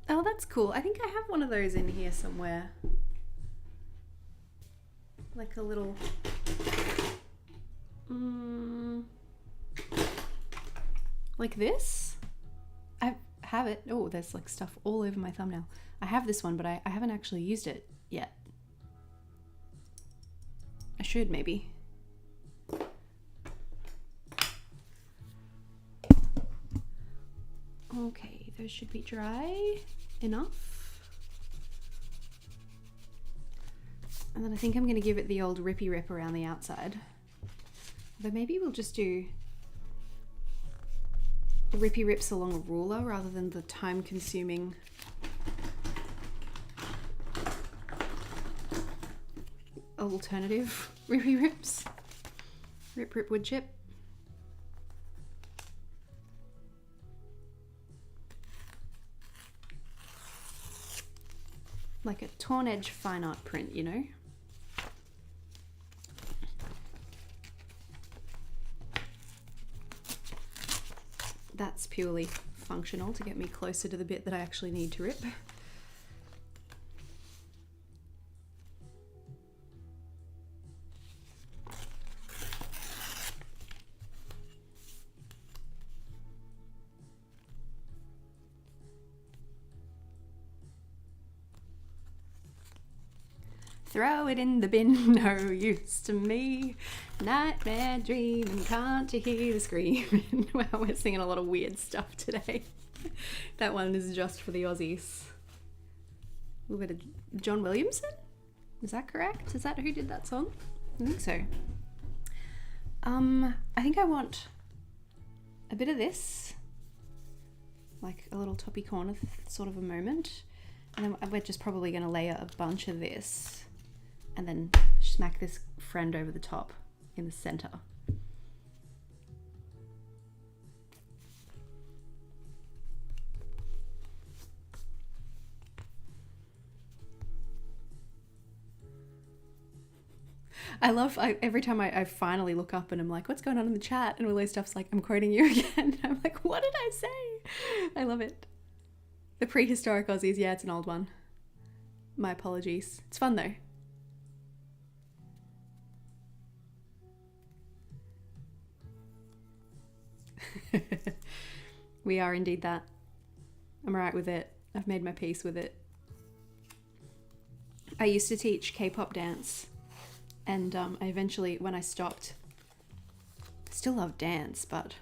Oh, that's cool. I think I have one of those in here somewhere. Like a little... like this? I have it. Oh, there's like stuff all over my thumbnail. I have this one, but I haven't actually used it yet. I should maybe. Okay. those should be dry enough. And then I think I'm going to give it the old rippy rip around the outside. But maybe we'll just do rippy rips along a ruler rather than the time consuming alternative rippy rips. Rip rip wood chip. Like a torn edge fine art print, you know? That's purely functional to get me closer to the bit that I actually need to rip. Throw it in the bin, no use to me. Nightmare dreaming, can't you hear the screaming? Wow, we're singing a lot of weird stuff today. That one is just for the Aussies. A little bit of John Williamson? Is that correct? Is that who did that song? I think so. I think I want a bit of this. Like a little toppy corner sort of a moment. And then we're just probably going to layer a bunch of this. And then smack this friend over the top in the center. I love, every time I finally look up and I'm like, what's going on in the chat? And all those stuff's like, I'm quoting you again. I'm like, what did I say? I love it. The prehistoric Aussies, yeah, it's an old one. My apologies. It's fun though. We are indeed that. I'm alright with it. I've made my peace with it. I used to teach K-pop dance, and I eventually, when I stopped, still love dance, but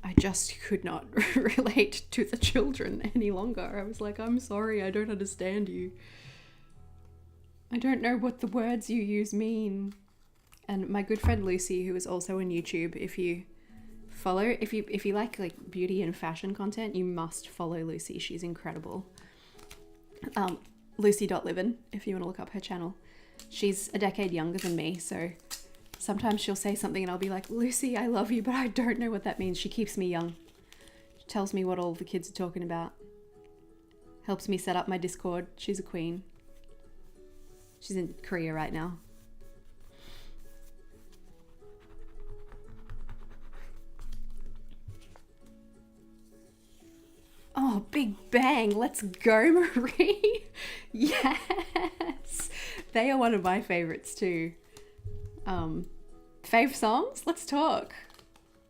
I just could not relate to the children any longer. I was like, I'm sorry, I don't understand you. I don't know what the words you use mean. And my good friend Lucy, who is also on YouTube, if you follow, if you like beauty and fashion content, you must follow Lucy. She's incredible. Lucy.Livin, if you want to look up her channel. She's a decade younger than me, so sometimes she'll say something and I'll be like, Lucy, I love you, but I don't know what that means. She keeps me young. She tells me what all the kids are talking about. Helps me set up my Discord. She's a queen. She's in Korea right now. Oh, Big Bang. Let's go, Marie. Yes. They are one of my favorites too. Fave songs? Let's talk.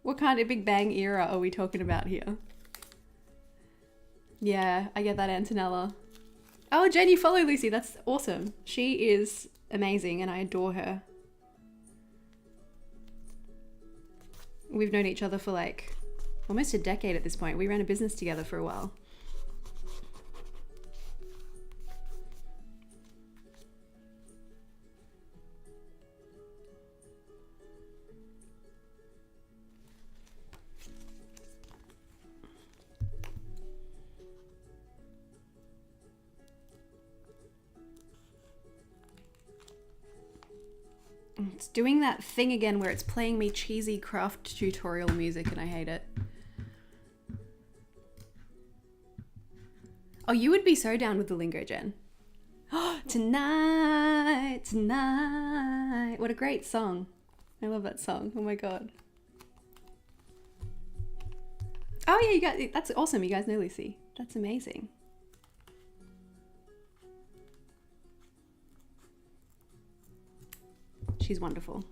What kind of Big Bang era are we talking about here? Yeah, I get that, Antonella. Oh, Jen, you follow Lucy. That's awesome. She is amazing and I adore her. We've known each other for like almost a decade at this point. We ran a business together for a while. It's doing that thing again where it's playing me cheesy craft tutorial music and I hate it. Oh, you would be so down with the lingo, Jen. Tonight, tonight. What a great song. I love that song. Oh my God. Oh yeah, you guys, that's awesome. You guys know Lucy. That's amazing. She's wonderful.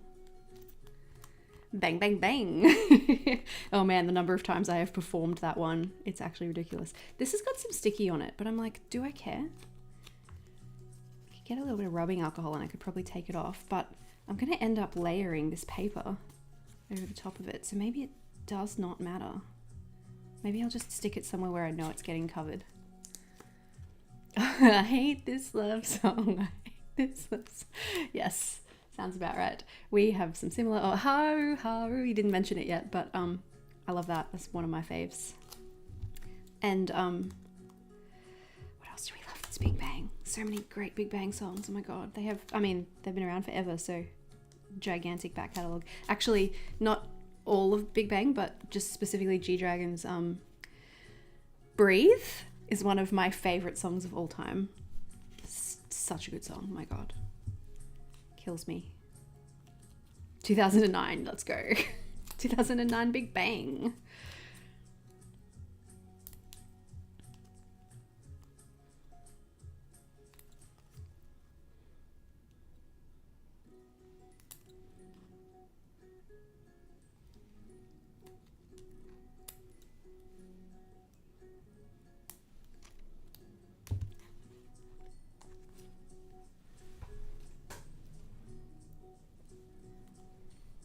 Bang, bang, bang. Oh man, the number of times I have performed that one. It's actually ridiculous. This has got some sticky on it, but I'm like, do I care? I could get a little bit of rubbing alcohol and I could probably take it off, but I'm going to end up layering this paper over the top of it. So maybe it does not matter. Maybe I'll just stick it somewhere where I know it's getting covered. I hate this love song. I hate this love song. Yes, sounds about right. We have some similar. Oh, Haru, Haru. You didn't mention it yet, but I love that. That's one of my faves. And what else do we love? It's Big Bang. So many great Big Bang songs. Oh my god, they have. I mean, they've been around forever. So gigantic back catalogue. Actually, not all of Big Bang, but just specifically G Dragon's Breathe is one of my favorite songs of all time. Such a good song. Oh my god, kills me. 2009, let's go. 2009 Big Bang.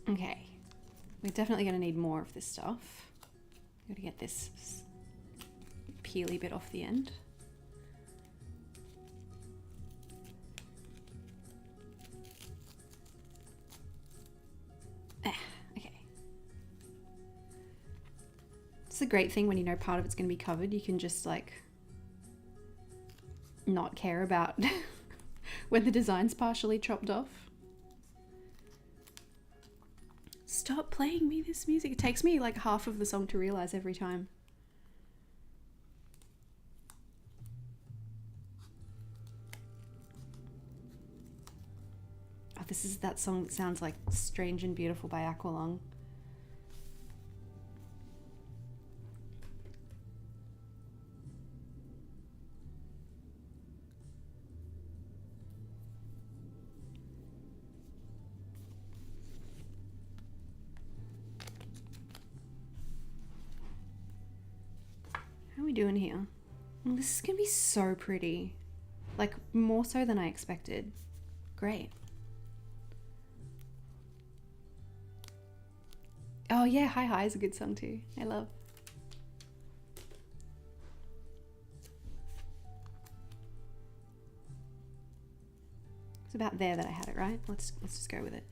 Okay, we're definitely going to need more of this stuff. Got to get this peely bit off the end. Okay. It's a great thing when you know part of it's going to be covered. You can just like not care about when the design's partially chopped off. Stop playing me this music. It takes me like half of the song to realize every time. Oh, this is that song that sounds like Strange and Beautiful by Aqualung. How are we doing here? Oh, this is gonna be so pretty. Like, more so than I expected. Great. Oh yeah, Hi Hi is a good song too. I love. It's about there that I had it, right? Let's just go with it.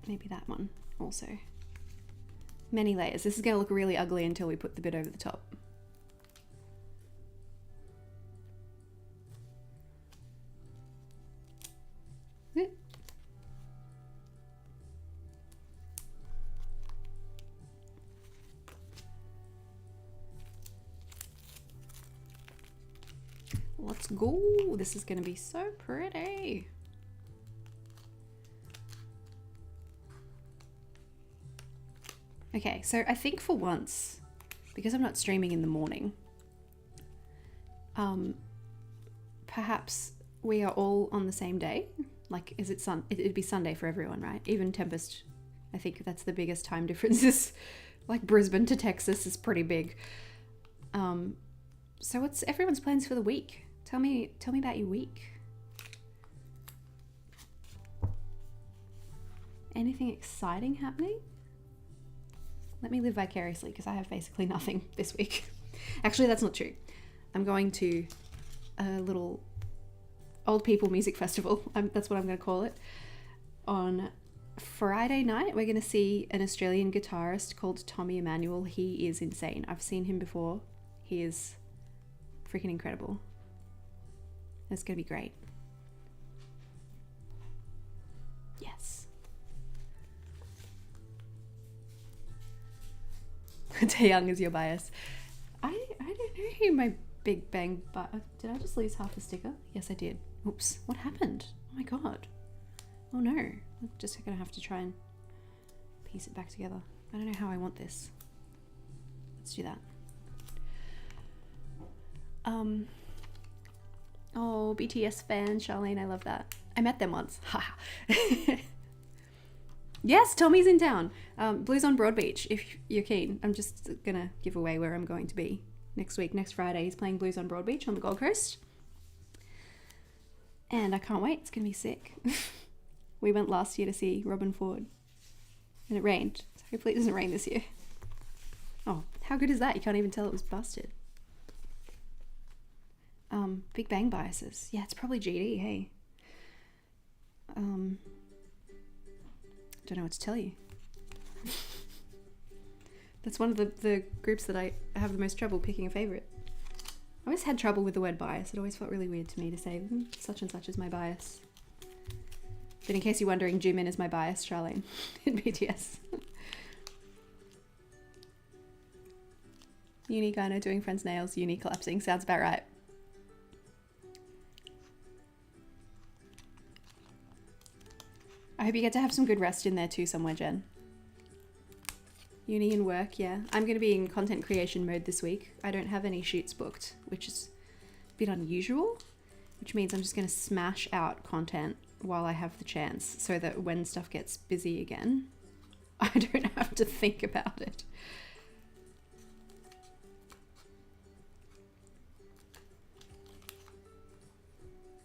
Maybe that one also. Many layers. This is going to look really ugly until we put the bit over the top. Let's go. This is going to be so pretty. Okay, so I think for once, because I'm not streaming in the morning, perhaps we are all on the same day. Like, is it it'd be Sunday for everyone, right? Even Tempest, I think that's the biggest time difference is like Brisbane to Texas is pretty big. So what's everyone's plans for the week? Tell me about your week. Anything exciting happening? Let me live vicariously because I have basically nothing this week. Actually, that's not true. I'm going to a little old people music festival. That's what I'm going to call it. On Friday night, we're going to see an Australian guitarist called Tommy Emmanuel. He is insane. I've seen him before. He is freaking incredible. It's going to be great. Yes. Taeyang is your bias. I don't know who my Big Bang did I just lose half a sticker? Yes, I did. Oops. What happened? Oh my god. Oh no. I'm just gonna have to try and piece it back together. I don't know how I want this. Let's do that. Oh, BTS fan, Charlene, I love that. I met them once. Haha. Yes, Tommy's in town. Blues on Broadbeach, if you're keen. I'm just gonna give away where I'm going to be next week. Next Friday, he's playing Blues on Broadbeach on the Gold Coast. And I can't wait. It's gonna be sick. We went last year to see Robin Ford and it rained. So hopefully it doesn't rain this year. Oh, how good is that? You can't even tell it was busted. Big Bang biases. Yeah, it's probably GD, hey. Don't know what to tell you. That's one of the groups that I have the most trouble picking a favourite. I always had trouble with the word bias. It always felt really weird to me to say, such and such is my bias. But in case you're wondering, Jimin is my bias, Charlene, in BTS. Uni gyno doing friends' nails, uni collapsing. Sounds about right. I hope you get to have some good rest in there too somewhere, Jen. Uni and work, yeah. I'm going to be in content creation mode this week. I don't have any shoots booked, which is a bit unusual, which means I'm just going to smash out content while I have the chance so that when stuff gets busy again, I don't have to think about it.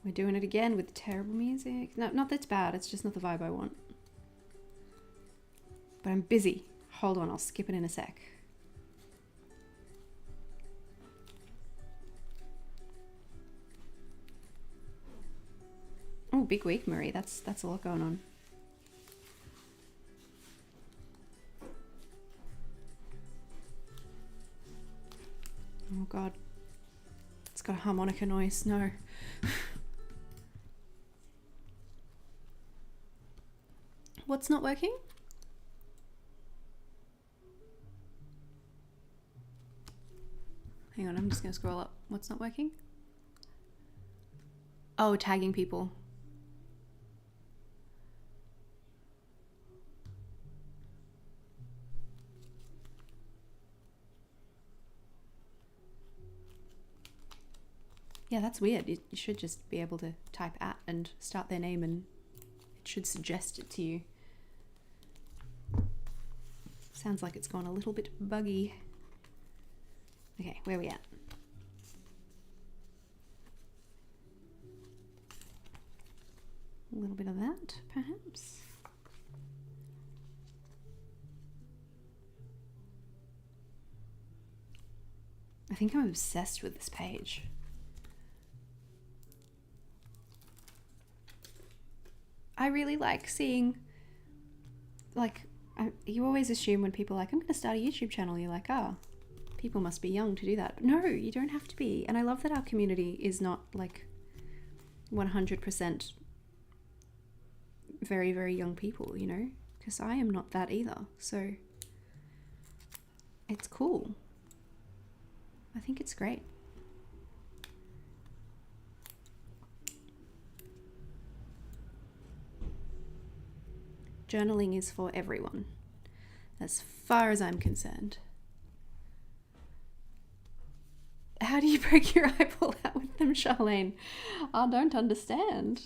We're doing it again with terrible music. No, not that it's bad, it's just not the vibe I want. But I'm busy. Hold on, I'll skip it in a sec. Oh, big week, Marie. That's a lot going on. Oh God. It's got a harmonica noise. No. What's not working? Hang on, I'm just gonna scroll up. What's not working? Oh, tagging people. Yeah, that's weird. You should just be able to type at and start their name and it should suggest it to you. Sounds like it's gone a little bit buggy. Okay, where are we at? A little bit of that, perhaps. I think I'm obsessed with this page. I really like seeing, like, you always assume when people are like, I'm going to start a YouTube channel, you're like, oh, people must be young to do that. But no, you don't have to be. And I love that our community is not like 100% very, very young people, you know, because I am not that either. So it's cool. I think it's great. Journaling is for everyone, as far as I'm concerned. How do you break your eyeball out with them, Charlene? I don't understand.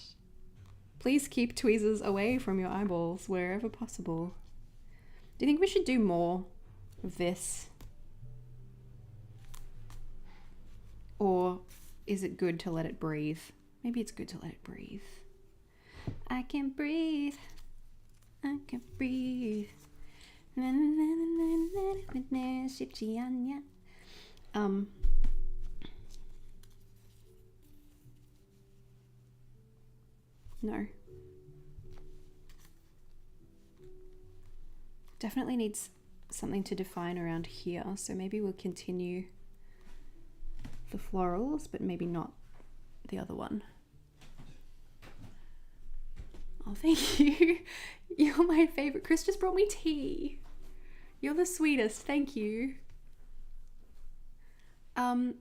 Please keep tweezers away from your eyeballs wherever possible. Do you think we should do more of this? Or is it good to let it breathe? Maybe it's good to let it breathe. I can breathe. I can breathe. No. Definitely needs something to define around here, so maybe we'll continue the florals, but maybe not the other one. Oh, thank you. You're my favorite. Chris just brought me tea. You're the sweetest. Thank you. Oh,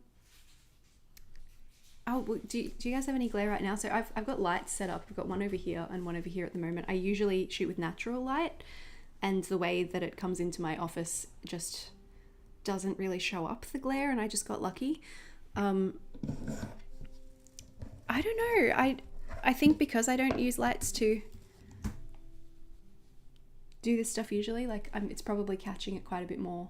do you guys have any glare right now? So I've got lights set up. I've got one over here and one over here at the moment. I usually shoot with natural light, and the way that it comes into my office just doesn't really show up the glare, and I just got lucky. I don't know. I think because I don't use lights to do this stuff usually, like it's probably catching it quite a bit more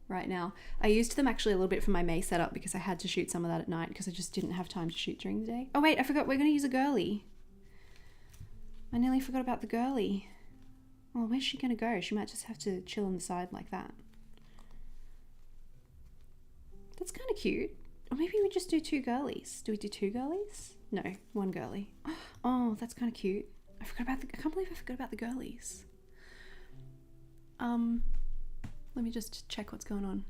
right now. I used them actually a little bit for my May setup because I had to shoot some of that at night because I just didn't have time to shoot during the day. Oh wait, I forgot, we're going to use a girly. I nearly forgot about the girly. Well, where's she gonna go? She might just have to chill on the side like that. That's kind of cute. Or maybe we just do 2 girlies. Do we do 2 girlies? No, 1 girly. Oh, that's kind of cute. I can't believe I forgot about the girlies. Let me just check what's going on.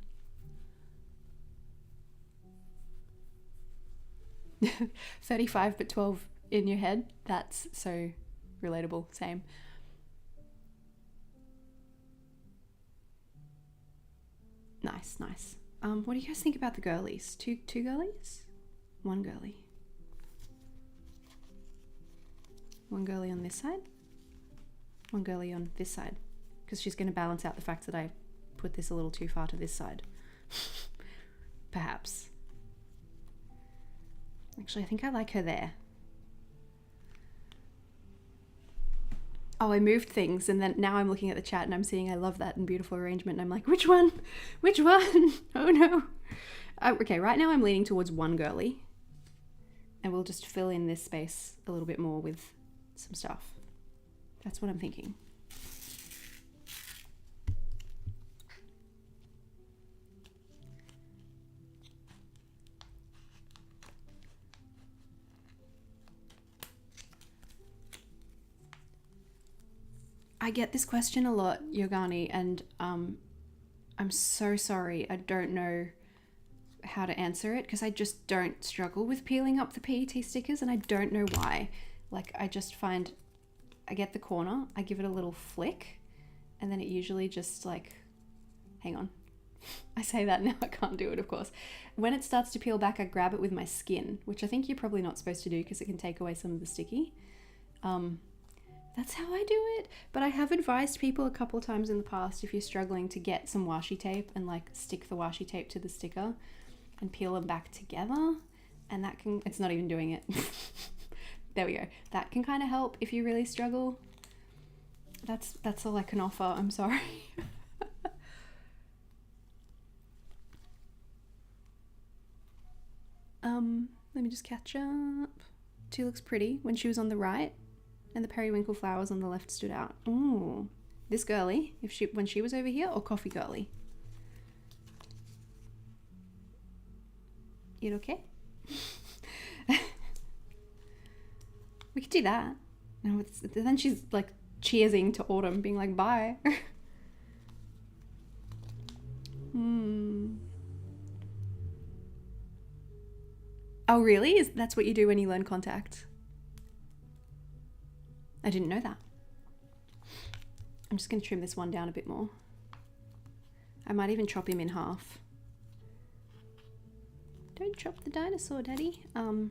35 but 12 in your head. That's so relatable. Same. Nice, nice. What do you guys think about the girlies? Two girlies? 1 girly. 1 girly on this side. 1 girly on this side. Because she's going to balance out the fact that I put this a little too far to this side. Perhaps. Actually, I think I like her there. Oh, I moved things, and then now I'm looking at the chat and I'm seeing I love that and beautiful arrangement, and I'm like, which one? Which one? Oh no. Okay, right now I'm leaning towards 1 girly, and we'll just fill in this space a little bit more with some stuff. That's what I'm thinking. I get this question a lot, Yogani, and I'm so sorry. I don't know how to answer it because I just don't struggle with peeling up the PET stickers, and I don't know why. Like, I just find I get the corner, I give it a little flick, and then it usually just like, hang on. I say that now, I can't do it, of course. When it starts to peel back, I grab it with my skin, which I think you're probably not supposed to do because it can take away some of the sticky. That's how I do it. But I have advised people a couple of times in the past, if you're struggling, to get some washi tape and like stick the washi tape to the sticker and peel them back together. And that can, it's not even doing it. There we go. That can kind of help if you really struggle. That's all I can offer. I'm sorry. Let me just catch up. 2 looks pretty when she was on the right, and the periwinkle flowers on the left stood out. Ooh, this girly, when she was over here, or coffee girly? You okay? We could do that. No, then she's like cheersing to autumn, being like, bye. Oh, really? That's what you do when you learn contact? I didn't know that. I'm just going to trim this one down a bit more. I might even chop him in half. Don't chop the dinosaur, Daddy. To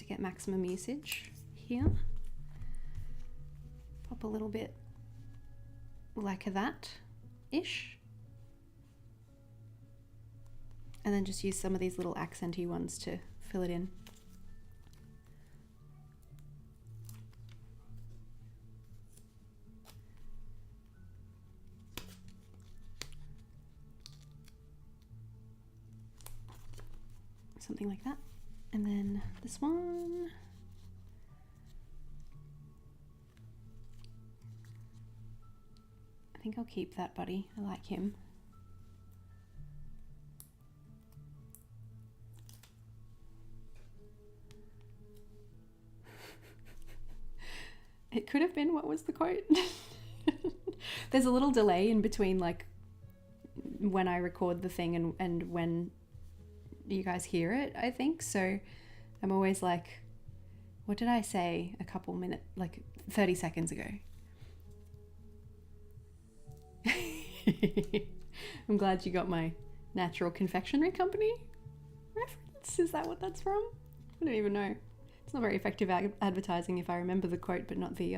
get maximum usage here. Pop a little bit like that-ish. And then just use some of these little accenty ones to fill it in. Something like that. And then this one. I think I'll keep that buddy. I like him. It could have been, what was the quote? There's a little delay in between, like, when I record the thing and when you guys hear it, I think. So I'm always like, what did I say a couple minutes, like 30 seconds ago? I'm glad you got my Natural Confectionery Company reference. Is that what that's from? I don't even know. It's not very effective advertising if I remember the quote, but not the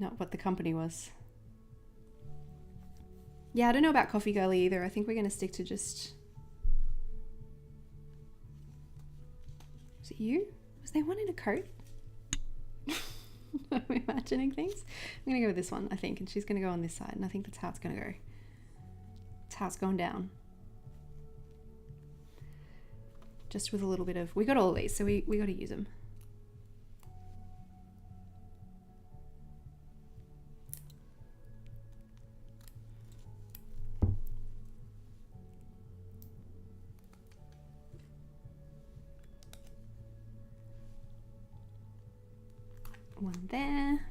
not what the company was. Yeah, I don't know about Coffee Girly either. I think we're going to stick to just... Was it you? Was there one in a coat? I'm imagining things. I'm going to go with this one, I think, and she's going to go on this side, and I think that's how it's going to go. That's how it's going down. Just with a little bit of... We got all of these, so we got to use them. one there.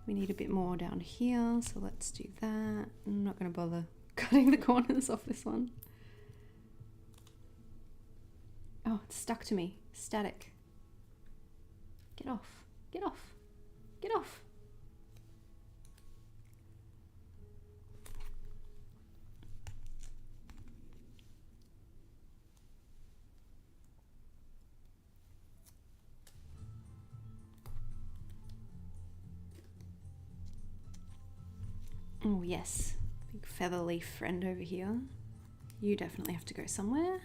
We need a bit more down here, so let's do that. I'm not going to bother cutting the corners off this one. Oh, it's stuck to me. Static. Get off. Get off. Get off. Oh yes, big feather leaf friend over here. You definitely have to go somewhere.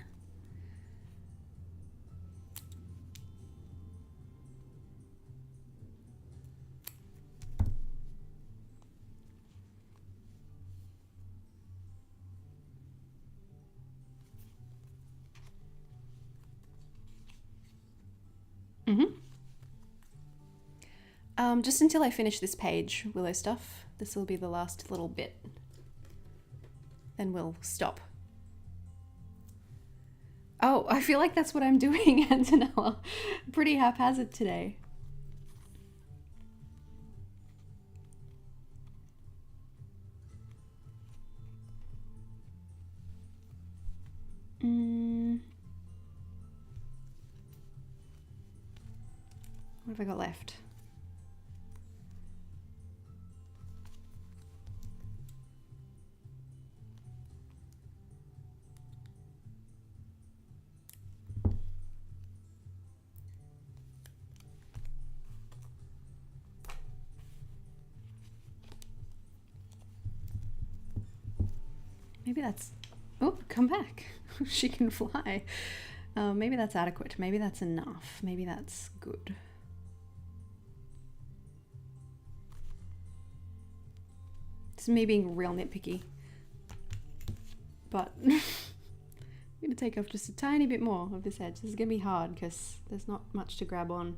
Just until I finish this page, Willow stuff. This will be the last little bit. Then we'll stop. Oh, I feel like that's what I'm doing, Antonella. Pretty haphazard today. What have I got left? Maybe that's... Oh, come back. She can fly. Maybe that's adequate. Maybe that's enough. Maybe that's good. This is me being real nitpicky. But I'm going to take off just a tiny bit more of this edge. This is going to be hard because there's not much to grab on.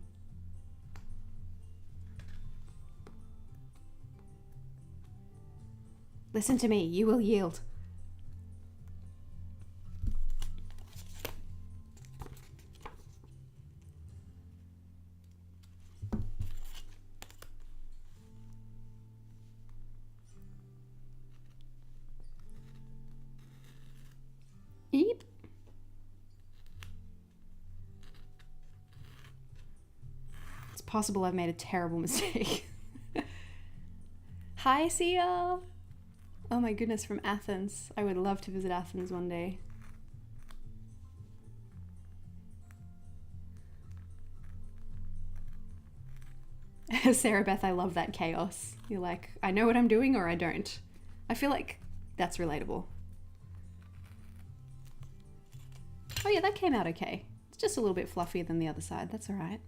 Listen to me. You will yield. Eep. It's possible I've made a terrible mistake. Hi, Sia! Oh my goodness, from Athens. I would love to visit Athens one day. Sarah Beth, I love that chaos. You're like, I know what I'm doing or I don't. I feel like that's relatable. Oh yeah, that came out okay. It's just a little bit fluffier than the other side. That's all right.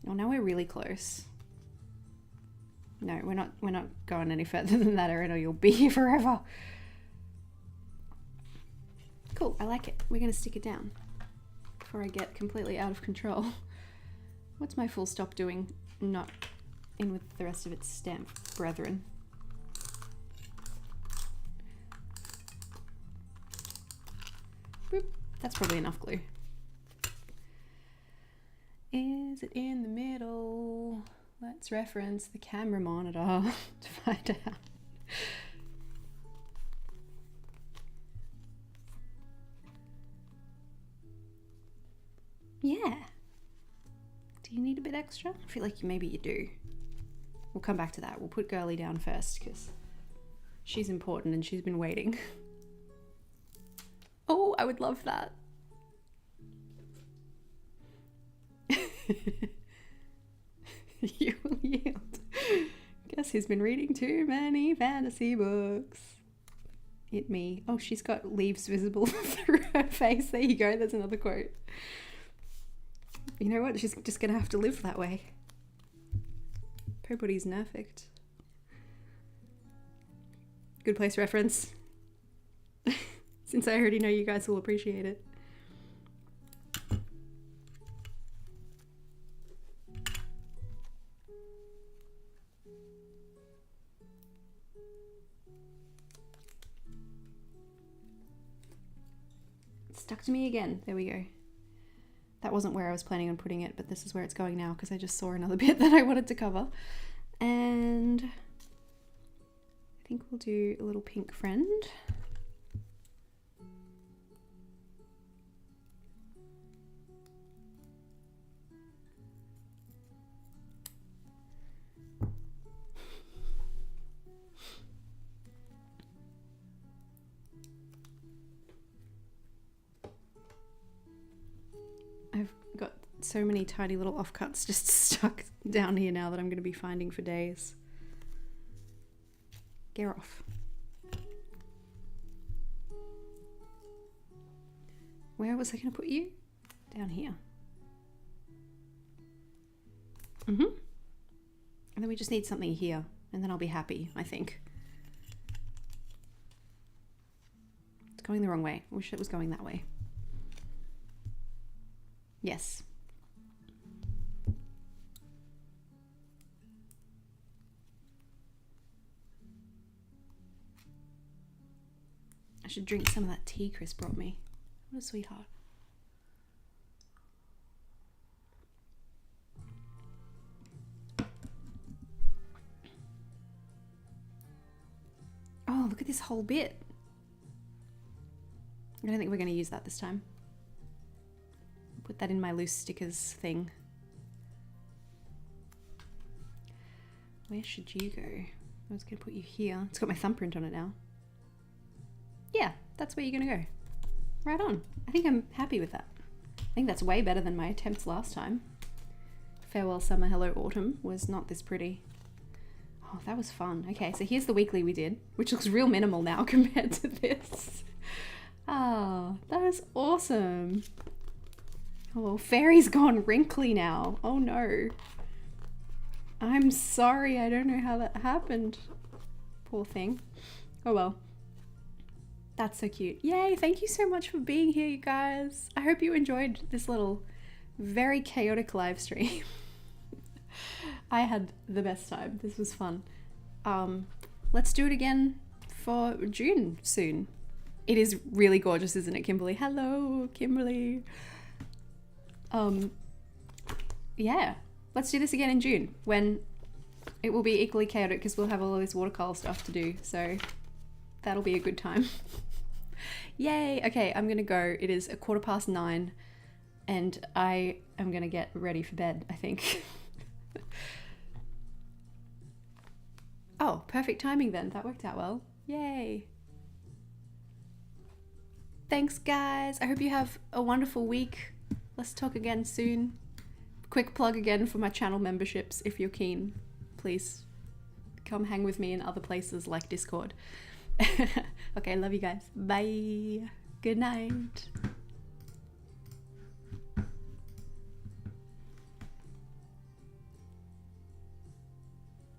Oh, now we're really close. No, we're not going any further than that, Erin, or you'll be here forever. Cool, I like it. We're gonna stick it down before I get completely out of control. What's my full stop doing? Not in with the rest of its stamp brethren. Boop. That's probably enough glue. Is it in the middle? Let's reference the camera monitor to find out. Yeah. Do you need a bit extra? I feel like maybe you do. We'll come back to that. We'll put Girly down first because she's important and she's been waiting. Oh, I would love that. You will yield. Guess he's been reading too many fantasy books. It me. Oh, she's got leaves visible through her face. There you go. There's another quote. You know what? She's just going to have to live that way. Nobody's perfect. Good Place reference. Since I already know you guys will appreciate it. It's stuck to me again. There we go. That wasn't where I was planning on putting it, but this is where it's going now because I just saw another bit that I wanted to cover. And I think we'll do a little pink friend. I've got so many tiny little offcuts just stuck down here now that I'm going to be finding for days. Get off. Where was I going to put you? Down here. And then we just need something here, and then I'll be happy, I think. It's going the wrong way. I wish it was going that way. Yes. I should drink some of that tea Chris brought me. What a sweetheart. Oh, look at this whole bit. I don't think we're going to use that this time. Put that in my loose stickers thing. Where should you go? I was going to put you here. It's got my thumbprint on it now. Yeah, that's where you're going to go. Right on. I think I'm happy with that. I think that's way better than my attempts last time. Farewell Summer, Hello Autumn was not this pretty. Oh, that was fun. Okay, so here's the weekly we did, which looks real minimal now compared to this. Ah, that is awesome. Oh, Fairy's gone wrinkly now. Oh no. I'm sorry, I don't know how that happened. Poor thing. Oh well. That's so cute. Yay, thank you so much for being here, you guys. I hope you enjoyed this little, very chaotic live stream. I had the best time. This was fun. Let's do it again for June soon. It is really gorgeous, isn't it, Kimberly? Hello, Kimberly. Yeah, let's do this again in June when it will be equally chaotic because we'll have all of this watercolor stuff to do. So that'll be a good time. Yay. Okay, I'm gonna go. It is 9:15 and I am gonna get ready for bed, I think. Oh, perfect timing then. That worked out well. Yay. Thanks, guys. I hope you have a wonderful week. Let's talk again soon. Quick plug again for my channel memberships if you're keen. Please come hang with me in other places like Discord. Okay, love you guys. Bye. Good night.